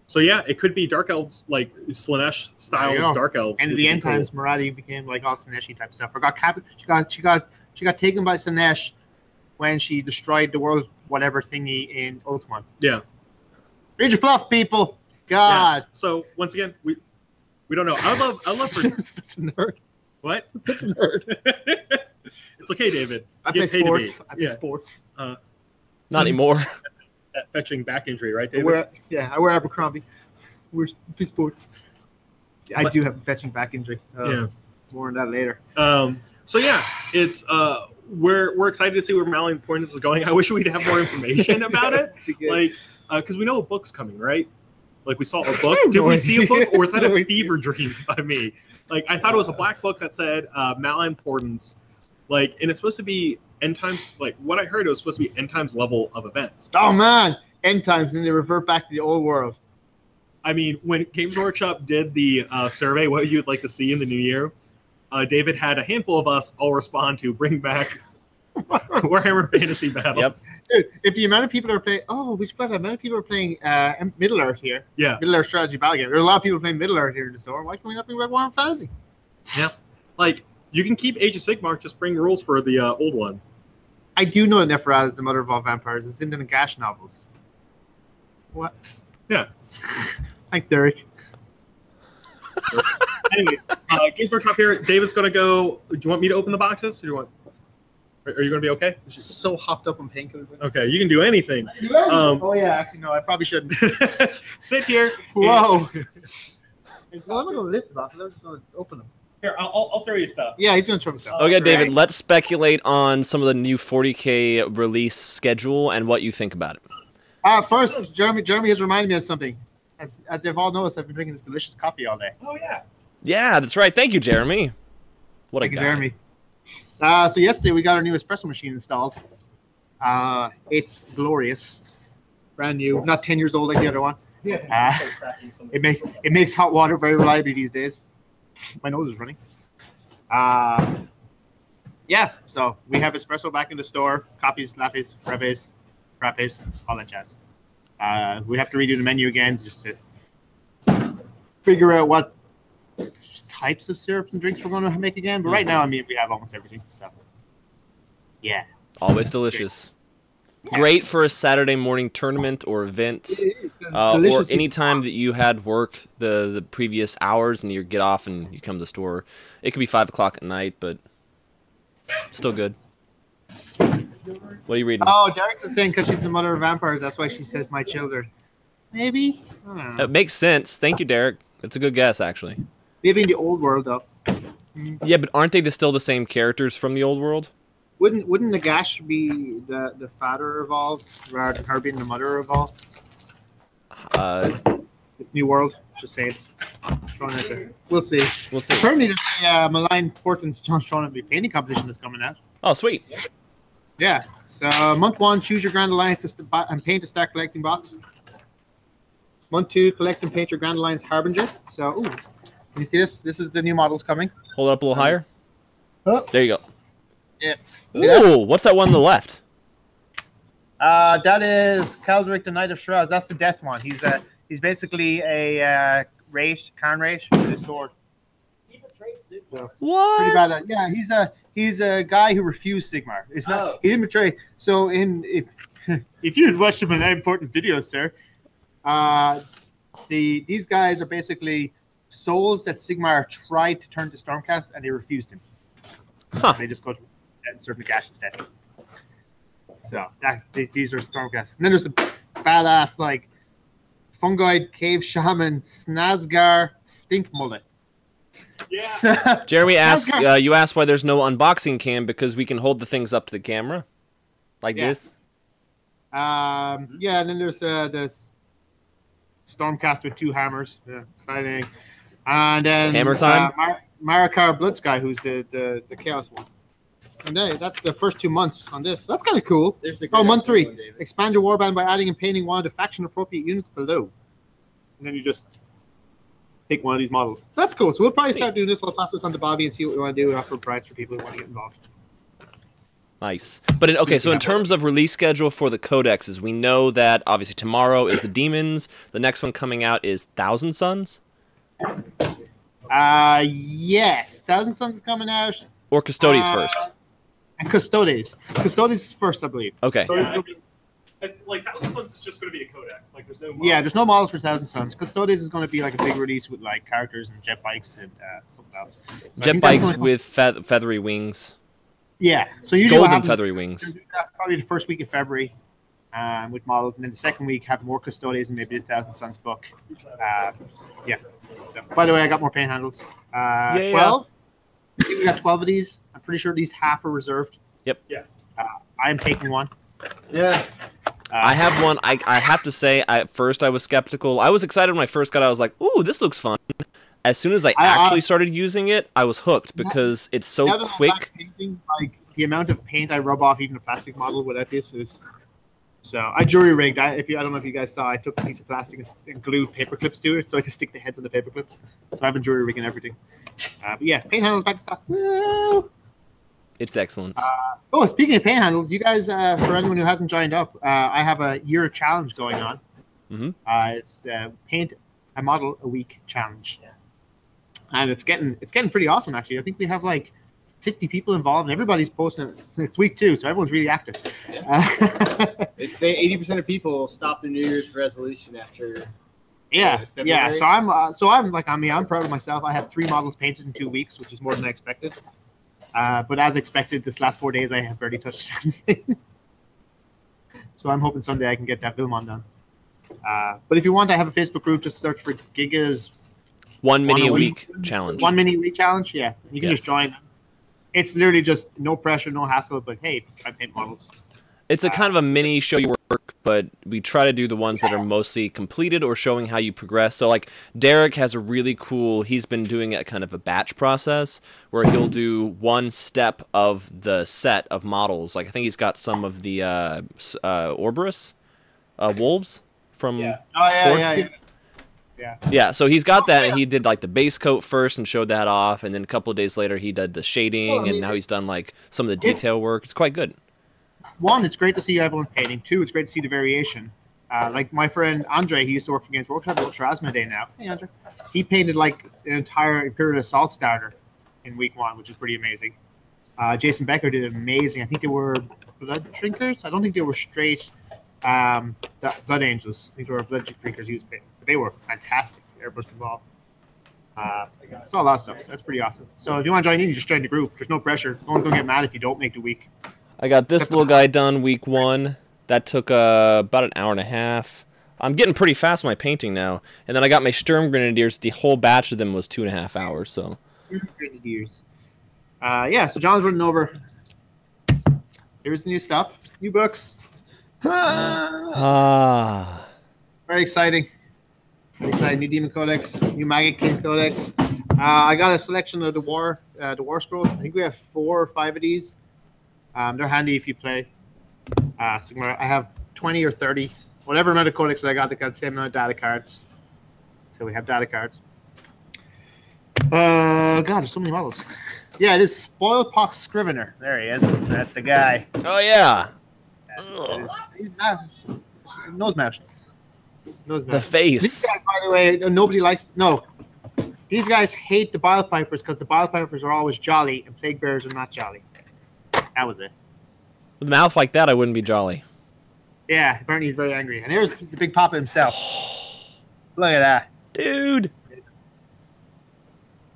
So yeah, it could be dark elves, like Slanesh There you style go. dark elves. And in which the would be end cool. times, Marathi became like all Slaneshi type stuff. Or got she got taken by Slanesh when she destroyed the world whatever thingy in Ultron. Yeah. Read your fluff, people. God. Yeah. So once again, we don't know. I love for Such a nerd. what? Such a nerd. It's okay, David. I You play get paid to be. sports. I play sports. Not anymore. That fetching back injury, right, I David? wear Abercrombie. We're play sports. I But- do have a fetching back injury. Yeah. More on that later. So yeah, it's we're excited to see where Malign Importance is going. I wish we'd have more information about it, like because we know a book's coming, right? Like we saw a book. Did we see a book, or is that No, a fever dream by me? Like I thought it was a black book that said Malign Importance, like, and it's supposed to be end times. Like what I heard, it was supposed to be end times level of events. Oh man, end times, and they revert back to the old world. I mean, when Games Workshop did the survey, what you'd like to see in the new year, David had a handful of us all respond to bring back Warhammer Fantasy Battles. Dude, if the amount of people are playing, the amount of people are playing Middle Earth here, Yeah. Middle Earth strategy battle game. There are a lot of people playing Middle Earth here in the store. Why can we not bring back Warhammer Fantasy? Yeah. Like, you can keep Age of Sigmar, just bring rules for the old one. I do know that Neferata is the mother of all vampires. It's in the Nagash novels. What? Yeah. Thanks, Derek. Anyway, Games Workshop here. David's going to go. Do you want me to open the boxes? Or do you want? Are you going to be okay? So hopped up on painkillers. Okay, you can do anything. Oh yeah, actually no, I probably shouldn't. Sit here. Whoa. Well, I'm not gonna lift the box. I'm just gonna open them. Here, I'll throw you stuff. Yeah, he's gonna throw himself. Okay, David, let's speculate on some of the new 40K release schedule and what you think about it. First, Jeremy has reminded me of something. As they've all noticed, I've been drinking this delicious coffee all day. Oh yeah. Yeah, that's right. Thank you, Jeremy. What Thank a you, guy. Jeremy. So yesterday we got our new espresso machine installed. It's glorious, brand new, not 10 years old like the other one. It makes hot water very reliably these days. My nose is running. Yeah, so we have espresso back in the store. Coffees, lattes, frappes, all that jazz. We have to redo the menu again just to figure out what types of syrups and drinks we're going to make again. But right now, I mean, we have almost everything. So, yeah. Always delicious. Great for a Saturday morning tournament or event, or Delicious. any time that you had work the previous hours and you get off and you come to the store. It could be 5 o'clock at night, but still good. What are you reading? Oh, Derek's is saying because she's the mother of vampires, that's why she says my children. Maybe? I don't know. It makes sense. Thank you, Derek. That's a good guess, actually. Maybe in the old world, though. Yeah, but aren't they still the same characters from the old world? Wouldn't Nagash be the father evolved rather than her being the mother evolved? It's New World. Just saying. Throwing it there. We'll see. We'll see. Currently, there's a Malign Portland's John Strong and painting competition that's coming out. Oh, sweet. Yeah. So month 1, choose your Grand Alliance and paint to start collecting box. Month 2, collect and paint your Grand Alliance Harbinger. So, ooh, can you see this? This is the new models coming. Hold it up a little higher. Oh. There you go. Yeah. Ooh, what's that one on the left? That is Caldric, the Knight of Shrouds. That's the death one. He's basically a Karn Raish with his sword. So, What? pretty bad. Yeah, he's a guy who refused Sigmar. It's not he didn't betray. So if you had watched some of that important videos, sir, these guys are basically souls that Sigmar tried to turn to Stormcast and they refused him. Huh. They just go and serve Nagash instead. So these are Stormcast. And then there's a badass like Fungoid Cave Shaman Snazgar Stink Mullet. Yeah. Jeremy asks, you asked why there's no unboxing cam because we can hold the things up to the camera like this. Yeah, and then there's this Stormcast with 2 hammers. Yeah, exciting. And then Hammer time. Marakar Bloodsky, who's the Chaos one. And that's the first 2 months on this. That's kind of cool. Month 3. Expand your warband by adding and painting one of the faction-appropriate units below. And then you just pick one of these models. So that's cool. So we'll probably start doing this. We'll pass this on to Bobby and see what we want to do and offer a price for people who want to get involved. Nice. But so in terms of release schedule for the codexes, we know that obviously tomorrow is the Demons. The next one coming out is Thousand Suns. Yes. Thousand Suns is coming out. Or Custodes first. And Custodes. Custodes is first, I believe. Okay. Like Thousand Suns is just going to be a codex. Like there's no. Yeah, there's no models for Thousand Suns. Custodes is going to be like a big release with like characters and jet bikes and something else. So Jet bikes with feathery wings. Yeah. So usually golden feathery wings. Probably the first week of February with models, and then the second week have more Custodes and maybe the Thousand Suns book. Yeah. So, by the way, I got more paint handles. 12. I think we got 12 of these. I'm pretty sure these half are reserved. Yep. Yeah. I am taking one. Yeah. I have one. I have to say, at first I was skeptical. I was excited when I first got it. I was like, ooh, this looks fun. As soon as I actually started using it, I was hooked because it's so quick. Painting, like the amount of paint I rub off even a plastic model without this is... So I jury rigged. I don't know if you guys saw, I took a piece of plastic and glued paper clips to it so I could stick the heads on the paper clips. So I've been jury rigging everything. But yeah, paint handles back to stock. Woo! It's excellent. Speaking of paint handles, you guys, for anyone who hasn't joined up, I have a year challenge going on. Mm-hmm. It's the paint a model a week challenge, and it's getting pretty awesome actually. I think we have like 50 people involved, and everybody's posting. It's week 2, so everyone's really active. They say 80% of people stop their New Year's resolution after. Yeah. So I'm proud of myself. I have 3 models painted in 2 weeks, which is more than I expected. But as expected, this last 4 days I have barely touched anything. So I'm hoping someday I can get that Vilmon done. But if you want, I have a Facebook group. Just search for Giga's One mini a week challenge. 1 mini week challenge. Yeah, you can just join. It's literally just no pressure, no hassle. But hey, I paint models. It's a kind of a mini show your work, but we try to do the ones that are mostly completed or showing how you progress. So like Derek has a really cool, he's been doing a kind of a batch process where he'll do one step of the set of models. Like I think he's got some of the Orborus wolves from Yeah, so he's got that, and he did like the base coat first and showed that off, and then a couple of days later he did the shading, and now he's done like some of the detail work. It's quite good. 1, it's great to see everyone painting. 2, it's great to see the variation. Like my friend Andre, he used to work for Games Workshop, works for Asmodee now. Hey, Andre. He painted like an entire Imperial Assault starter in week 1, which is pretty amazing. Jason Becker did amazing. I think they were Blood Drinkers. I don't think they were straight Blood Angels. I think they were Blood Drinkers he was painting. But they were fantastic. Everybody's involved. I saw a lot of stuff. So that's pretty awesome. So if you want to join in, you just join the group. There's no pressure. No one's going to get mad if you don't make the week. I got this little guy done week 1. That took about an hour and a half. I'm getting pretty fast with my painting now. And then I got my Sturm Grenadiers. The whole batch of them was 2.5 hours. So Grenadiers. Yeah, so John's running over. Here's the new stuff. New books. Ah. Very exciting. Very exciting. New Demon Codex, new Maggot King Codex. I got a selection of the War Scrolls. I think we have 4 or 5 of these. They're handy if you play Sigmar. I have 20 or 30. Whatever amount of codexes I got the same amount of data cards. So we have data cards. God, there's so many models. Yeah, it is Spoilpox Scrivener. There he is. That's the guy. Oh yeah. He's mad. Nose mash. The face. These guys, by the way, nobody likes. No, these guys hate the Bile Pipers because the Bile Pipers are always jolly and Plague Bearers are not jolly. That was it. With a mouth like that, I wouldn't be jolly. Yeah, Bernie's very angry. And here's the Big Papa himself. Look at that. Dude.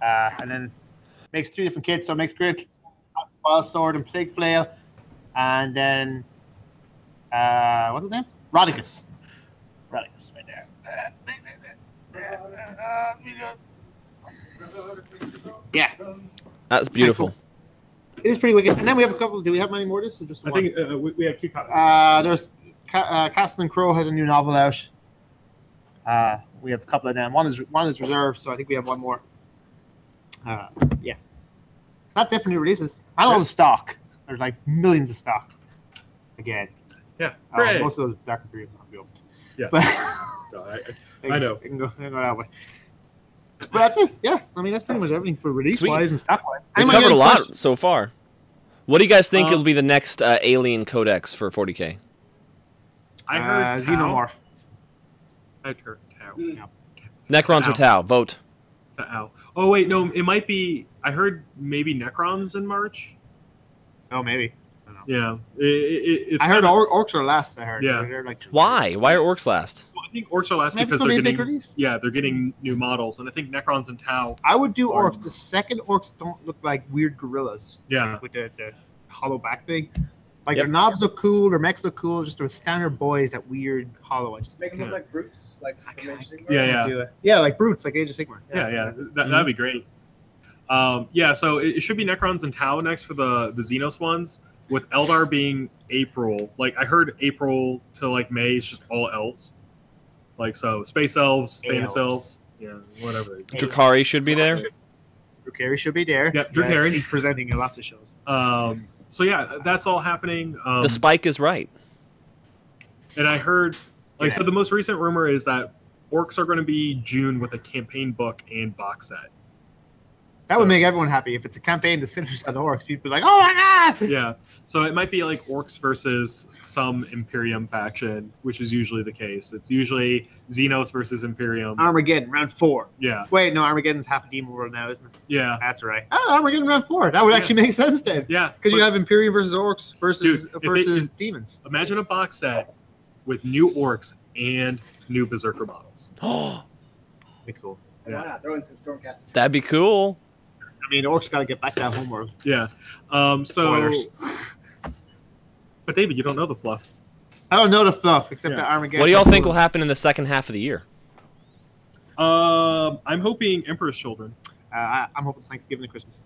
And then makes 3 different kits. So it makes Grit, Bile Sword, and Plague Flail. And then, what's his name? Rodicus. Rodicus, right there. Yeah. That's beautiful. It is pretty wicked. And then we have a couple. Do we have many more of this? Or just I one? think we have 2 copies. There's Castle and Crow has a new novel out. We have a couple of them. One is reserved, so I think we have one more. Yeah. That's it for new releases. I love the stock. There's like millions of stock. Again. Yeah. Most of those Dark Imperium aren't built. Yeah. But I know. It can go that way. But that's it. Yeah. I mean, that's pretty much everything for release-wise and stock-wise. We covered a lot so far. What do you guys think will be the next Alien Codex for 40K? I heard Xenomorph. I heard Tau. No. Necrons or Tau? Vote. Tau. Oh, wait, no, it might be... I heard maybe Necrons in March. Oh, maybe. Yeah. It's I heard orcs are last. I heard. Yeah. They're like, Why? Why are orcs last? Well, I think orcs are last Maybe because so they're they getting... make release? Yeah, they're getting new models. And I think Necrons and Tau... I would do orcs. The second orcs don't look like weird gorillas. Yeah. With the hollow back thing. Like their knobs look cool, their mechs look cool, just their standard boys that weird hollow. I just Make them look like brutes, like from Age of Sigmar. Yeah. Yeah, like brutes, like Age of Sigmar. Yeah. That'd be great. Yeah, so it should be Necrons and Tau next for the Xenos ones, with Eldar being April. Like, I heard April to, like, May is just all elves. Like, so Space Elves, Famous Elves, yeah, whatever. Drukhari should be there. Drukhari should be there. Yeah, Drukhari. He's presenting in lots of shows. So, yeah, that's all happening. The spike is right. And I heard, like I said, the most recent rumor is that orcs are going to be June with a campaign book and box set. That would make everyone happy. If it's a campaign to Sinners on orcs, people be like, oh my god! Yeah. So it might be like orcs versus some Imperium faction, which is usually the case. It's usually Xenos versus Imperium. Armageddon, round 4. Yeah. Wait, no, Armageddon's half a demon world now, isn't it? Yeah. That's right. Oh, Armageddon round 4. That would actually make sense then. Yeah. Because you have Imperium versus orcs versus demons. Imagine a box set with new orcs and new Berserker models. Be cool. Why not? Throw in some Stormcast. That'd be cool. I mean, orcs got to get back to that homeworld. Yeah. Spoilers. But David, you don't know the fluff. I don't know the fluff except that Armageddon. What do y'all think will happen in the second half of the year? I'm hoping Emperor's Children. I'm hoping Thanksgiving and Christmas.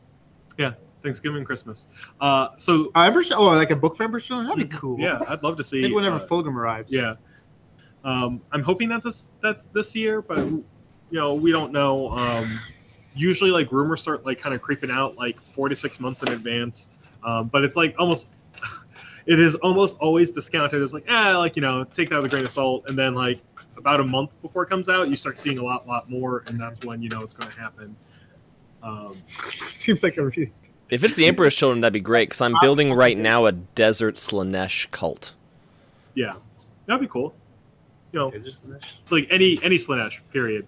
Yeah, Thanksgiving and Christmas. So like a book for Emperor's Children? That'd be cool. Yeah, I'd love to see. Maybe whenever Fulgrim arrives. Yeah. I'm hoping that's this year, but we don't know. Usually, like, rumors start like kind of creeping out like 4 to 6 months in advance. But it's like it is almost always discounted as like, take that with a grain of salt. And then like about a month before it comes out, you start seeing a lot more, and that's when it's going to happen. Seems like a repeat. If it's the Emperor's Children, that'd be great, because I'm building right now a Desert Slanesh cult. Yeah, that'd be cool. Like any Slanesh, period.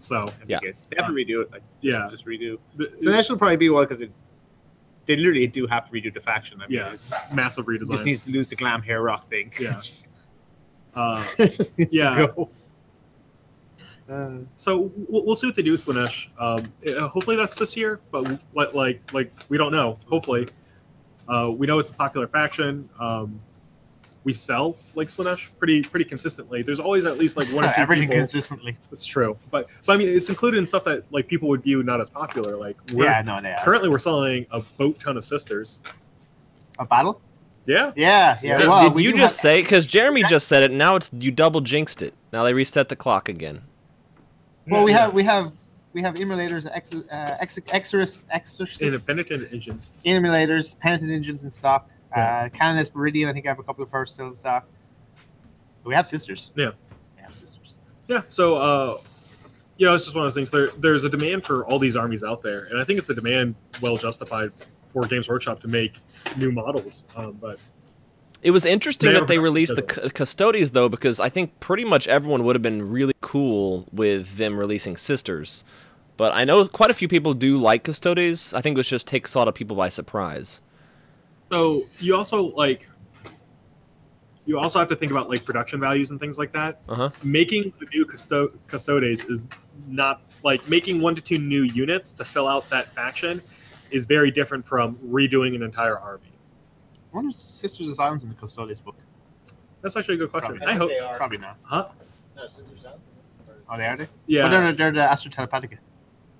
So yeah, they have to redo it. Like, just redo. Slanesh will probably be because they literally do have to redo the faction. I mean, it's massive redesign. Just needs to lose the glam hair rock thing. Yeah, it just needs to go. So we'll see what they do, Slanesh. Hopefully that's this year, but like we don't know. Hopefully, we know it's a popular faction. we sell like Slanesh pretty consistently. There's always at least like one or two everything people. consistently. That's true, but I mean it's included in stuff that like people would view not as popular. Like currently we're selling a boat ton of sisters. A battle? Yeah. Did you just say? Because Jeremy just said it. Now you double jinxed it. Now they reset the clock again. Well, we have emulators, Exorcist, In a penitent engine. emulators, penitent engines in stock. Canonist Meridian, I think I have a couple of hers still in stock. But we have sisters. Yeah. We have sisters. Yeah. So, it's just one of those things. There's a demand for all these armies out there, and I think it's a demand well justified for Games Workshop to make new models. But it was interesting that they released the Custodes, though, because I think pretty much everyone would have been really cool with them releasing sisters. But I know quite a few people do like Custodes. I think it just takes a lot of people by surprise. So you also have to think about like production values and things like that. Making the new Custodes is not like making 1 to 2 new units to fill out that faction is very different from redoing an entire army. I wonder if Sisters of Silence in the Custodes book. That's actually a good question. I hope they are. Probably not. Huh? No, Sisters of Silence. Oh, they are they? Yeah. But they're the Astra Telepathica.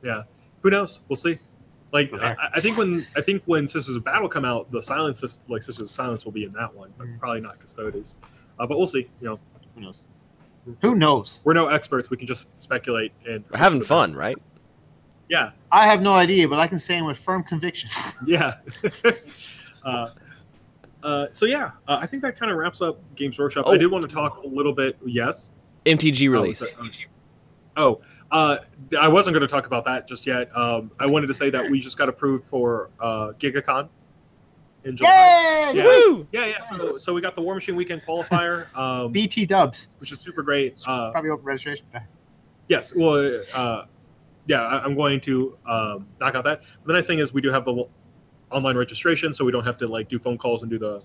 Yeah. Who knows? We'll see. Like I think when Sisters of Battle come out, the Sisters of Silence will be in that one, but probably not Custodes. But we'll see. Who knows? Who knows? We're no experts. We can just speculate and we're having fun, right? Yeah. I have no idea, but I can say with firm conviction. Yeah. I think that kind of wraps up Games Workshop. I did want to talk a little bit. Yes. MTG release. I wasn't going to talk about that just yet. I wanted to say that we just got approved for GigaCon in July. Yay! Yeah. So we got the War Machine Weekend qualifier. BT dubs, which is super great. probably open registration for that. Yes. Well, I'm going to knock out that. The nice thing is we do have the online registration, so we don't have to like do phone calls and do the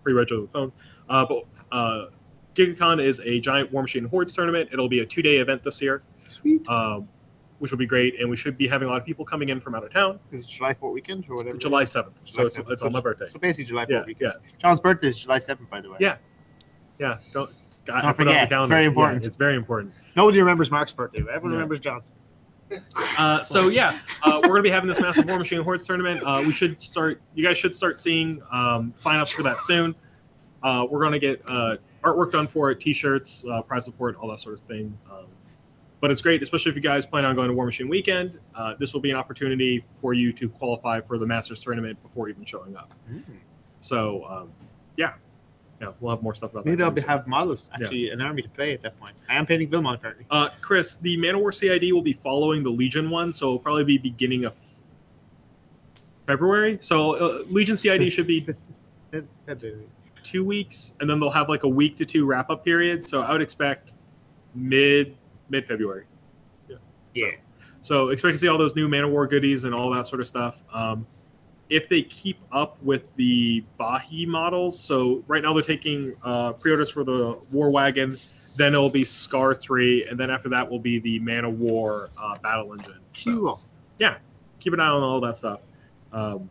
pre-reg over the phone. But GigaCon is a giant War Machine Hordes tournament. It'll be a 2-day event this year. Sweet. Which will be great, and we should be having a lot of people coming in from out of town. Is it July 4th weekend or whatever? July 7th. So it's on my birthday. So basically July 4th weekend. Yeah. John's birthday is July 7th, by the way. Yeah. Don't forget. It's very important. Yeah, it's very important. Nobody remembers Mark's birthday, but everyone remembers John's. We're going to be having this massive War Machine Hordes tournament. You guys should start seeing sign-ups for that soon. We're going to get artwork done for it, t-shirts, prize support, all that sort of thing. But it's great, especially if you guys plan on going to War Machine Weekend. This will be an opportunity for you to qualify for the Masters Tournament before even showing up. So, we'll have more stuff about that. Maybe I'll have models, actually, an army to play at that point. I am painting Vilmon currently. Chris, the Man of War CID will be following the Legion one, so it'll probably be beginning of February. So Legion CID should be 2 weeks, and then they'll have like a week to 2 wrap-up period. So I would expect mid-February. Yeah. So expect to see all those new Man of War goodies and all that sort of stuff. If they keep up with the Bahi models, so right now they're taking pre-orders for the War Wagon, then it'll be Scar 3, and then after that will be the Man of War Battle Engine. Cool. Yeah, keep an eye on all that stuff. And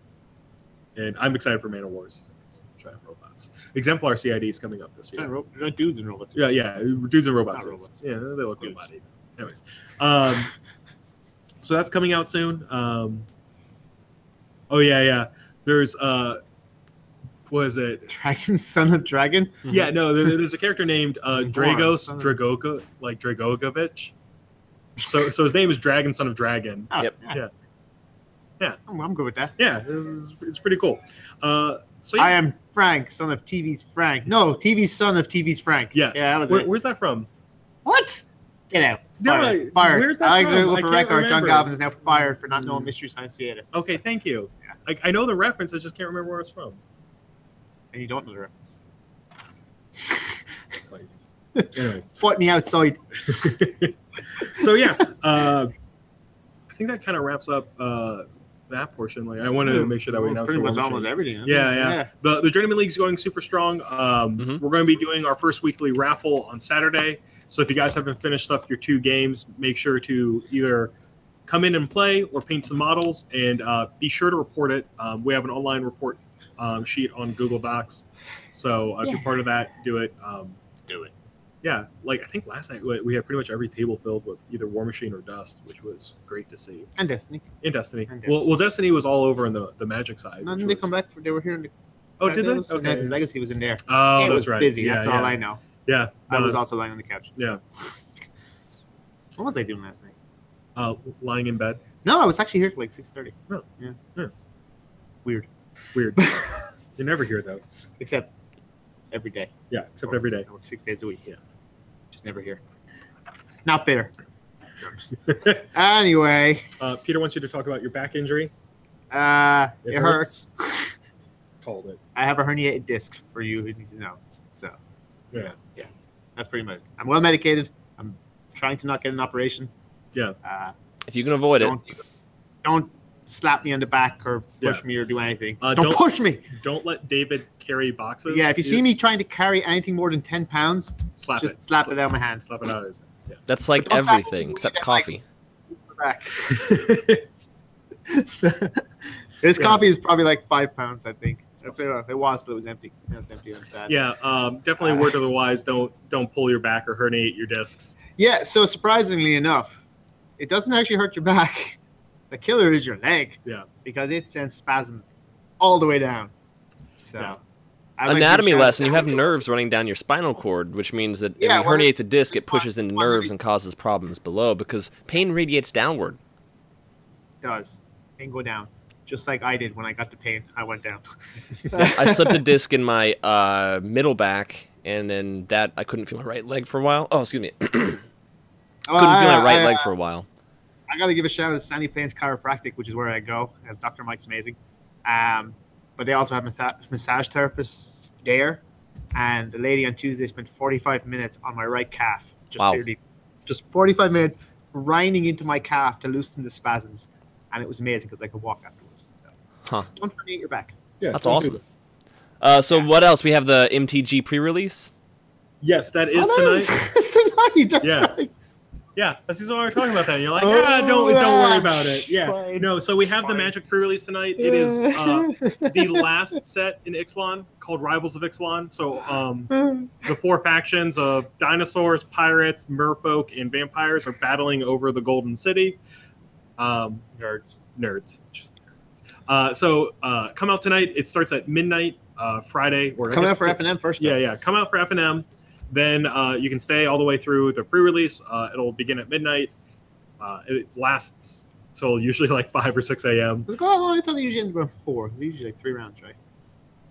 I'm excited for Man of Wars. Giant robots. Exemplar CID is coming up this year. Giant dudes and robots. Yeah, dudes and robots. Robots. Yeah, they look robot. Anyways, so that's coming out soon. There's what is it? Dragon, son of dragon. Yeah, no, there's a character named Dragos Dragogovich. So his name is Dragon, son of dragon. Oh, yep. Yeah. I'm good with that. Yeah, it's pretty cool. I am Frank, son of TV's Frank. No, TV's son of TV's Frank. Yes. Yeah, that was it. Where's that from? What? Get out. No, fired. Where's that from? For record, John Galvin is now fired for not knowing Mystery Science Theater. Okay, thank you. Yeah. I know the reference, I just can't remember where it's from. And you don't know the reference. Anyways. Fight me outside. So I think that kind of wraps up that portion. Like I wanted to make sure that we announced pretty much almost everything. Yeah. The Journeyman League is going super strong. We're going to be doing our first weekly raffle on Saturday. So if you guys haven't finished up your 2 games, make sure to either come in and play or paint some models, and be sure to report it. We have an online report sheet on Google Docs. So if you're part of that, do it. Do it. Yeah, like I think last night we had pretty much every table filled with either War Machine or Dust, which was great to see. And Destiny. In Destiny. Well, Destiny was all over on the Magic side. No, didn't they come back? They were here. Oh, did they? Okay. His Legacy was in there. Oh, it that's was right. busy. Yeah, That's all I know. Yeah. I was also lying on the couch. Yeah. So. What was I doing last night? Lying in bed. No, I was actually here till like 6:30. Oh. Yeah. Weird. You're never here though. Except every day. Yeah, except every day. I work 6 days a week. Yeah. Just never here. Not bitter. Anyway. Peter wants you to talk about your back injury. It hurts. Called it. I have a herniated disc for you who need to know. So. Yeah. That's pretty much it. I'm well medicated. I'm trying to not get an operation. Yeah. If you can avoid it. Don't slap me on the back or push me or do anything. Don't push me. Don't let David carry boxes. Yeah, if you see me trying to carry anything more than 10 pounds, slap it out of my hand. Slap it out of his hands. Yeah. That's like everything except coffee. Back. This coffee is probably like 5 pounds, I think. It was till it was empty. Now it's empty. I'm sad. Yeah, definitely a word to the wise. Don't pull your back or herniate your discs. Yeah, so surprisingly enough, it doesn't actually hurt your back. The killer is your leg. Yeah. Because it sends spasms all the way down. So. Anatomy lesson, you have nerves running down your spinal cord, which means that if you herniate the disc, it pushes into nerves and causes problems below because pain radiates downward. It does. Pain go down. Just like I did when I got the pain. I went down. I slipped a disc in my middle back, and then I couldn't feel my right leg for a while. Oh, excuse me. Couldn't feel my right leg for a while. I got to give a shout out to Sandy Plains Chiropractic, which is where I go, as Dr. Mike's amazing. But they also have massage therapists there. And the lady on Tuesday spent 45 minutes on my right calf. Just 45 minutes grinding into my calf to loosen the spasms. And it was amazing because I could walk afterwards. So don't herniate your back. Yeah, that's awesome. So what else? We have the MTG Pre-release? Yes, that is tonight. It's tonight. That's right. Yeah, that's why we're talking about that. And you're like, don't worry about it. Yeah, fine. No. So we have the Magic Pre-release tonight. It is the last set in Ixalan called Rivals of Ixalan. So the 4 factions of dinosaurs, pirates, merfolk, and vampires are battling over the Golden City. Nerds. Just nerds. So come out tonight. It starts at midnight Friday. Come out for FNM first. Yeah. Come out for FNM. Then you can stay all the way through the pre-release. It'll begin at midnight. It lasts till usually like 5 or 6 a.m. Does it go how long? I thought they usually end around 4. It's usually like 3 rounds, right?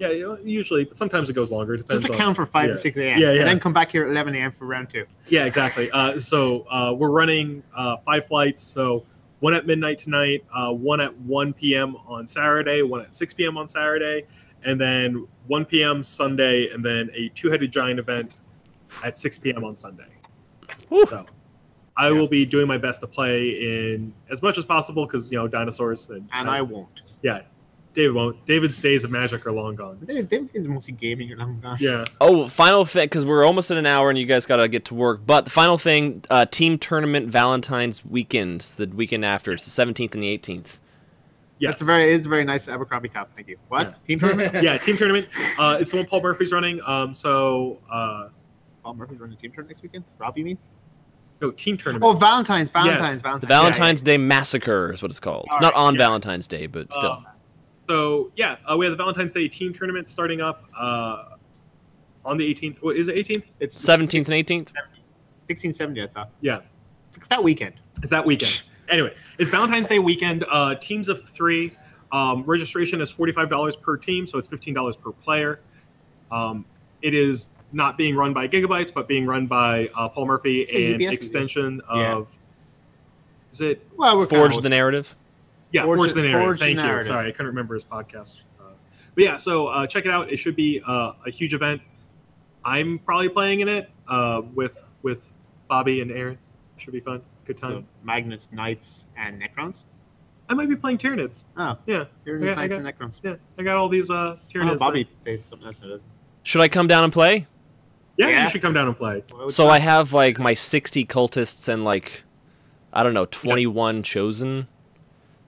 Yeah, usually, but sometimes it goes longer. Just account for 5 to 6 a.m. Yeah. And then come back here at 11 a.m. for round 2. Yeah, exactly. So we're running 5 flights. So 1 at midnight tonight, 1 at 1 p.m. on Saturday, 1 at 6 p.m. on Saturday, and then 1 p.m. Sunday, and then a 2-headed giant event at 6 p.m. on Sunday. Woo. So I will be doing my best to play in as much as possible because, dinosaurs. And I won't. Yeah, David won't. David's days of Magic are long gone. David's days of mostly gaming are long gone. Yeah. Oh, final thing, because we're almost at an hour and you guys got to get to work. But the final thing, team tournament Valentine's weekends, the weekend after. It's the 17th and the 18th. Yes. It's a very nice Abercrombie top. Thank you. What? Yeah. Team tournament? Yeah, team tournament. It's the one Paul Murphy's running. Paul Murphy's running a team tournament next weekend? Rob, you mean? No, team tournament. Oh, Valentine's. Yes. The Valentine's Day Massacre is what it's called. It's not on Valentine's Day, but still. We have the Valentine's Day team tournament starting up on the 18th. What, is it 18th? It's 17th and 18th? 16, 17, I thought. Yeah. It's that weekend. Anyways, it's Valentine's Day weekend. Teams of 3. Registration is $45 per team, so it's $15 per player. It is not being run by Giga-Bites, but being run by Paul Murphy and extension of... Is it... Forge the Narrative? Yeah, Forge the Narrative. Thank you. Sorry, I couldn't remember his podcast. But yeah, so check it out. It should be a huge event. I'm probably playing in it with Bobby and Aaron. Should be fun. Good time. So, Magnets, Knights, and Necrons? I might be playing Tyranids. Oh. Yeah. Tyranids, Knights, and Necrons. Yeah, I got all these Tyranids. Bobby plays something else. Should I come down and play? Yeah, you should come down and play. So I have like my 60 cultists and like, I don't know, 21 chosen.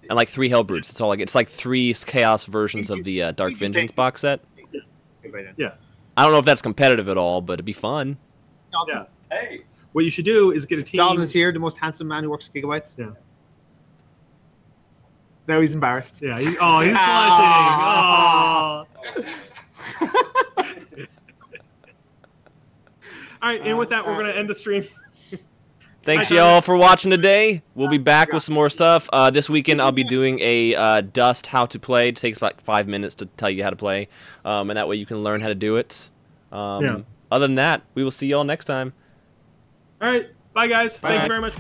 and like 3 Hellbrutes. It's all like it's like 3 Chaos versions of the Dark Vengeance box set. Yeah. I don't know if that's competitive at all, but it'd be fun. Yeah. Hey. What you should do is get a team. Dalton is here, the most handsome man who works at Giga-Bites. Yeah. Now he's embarrassed. Yeah. He's blushing. Oh. All right, and with that, we're going to end the stream. Thanks, y'all, for watching today. We'll be back with some more stuff. This weekend, I'll be doing a Dust How to Play. It takes about 5 minutes to tell you how to play, and that way you can learn how to do it. Other than that, we will see y'all next time. All right. Bye, guys. Bye. Thank you very much.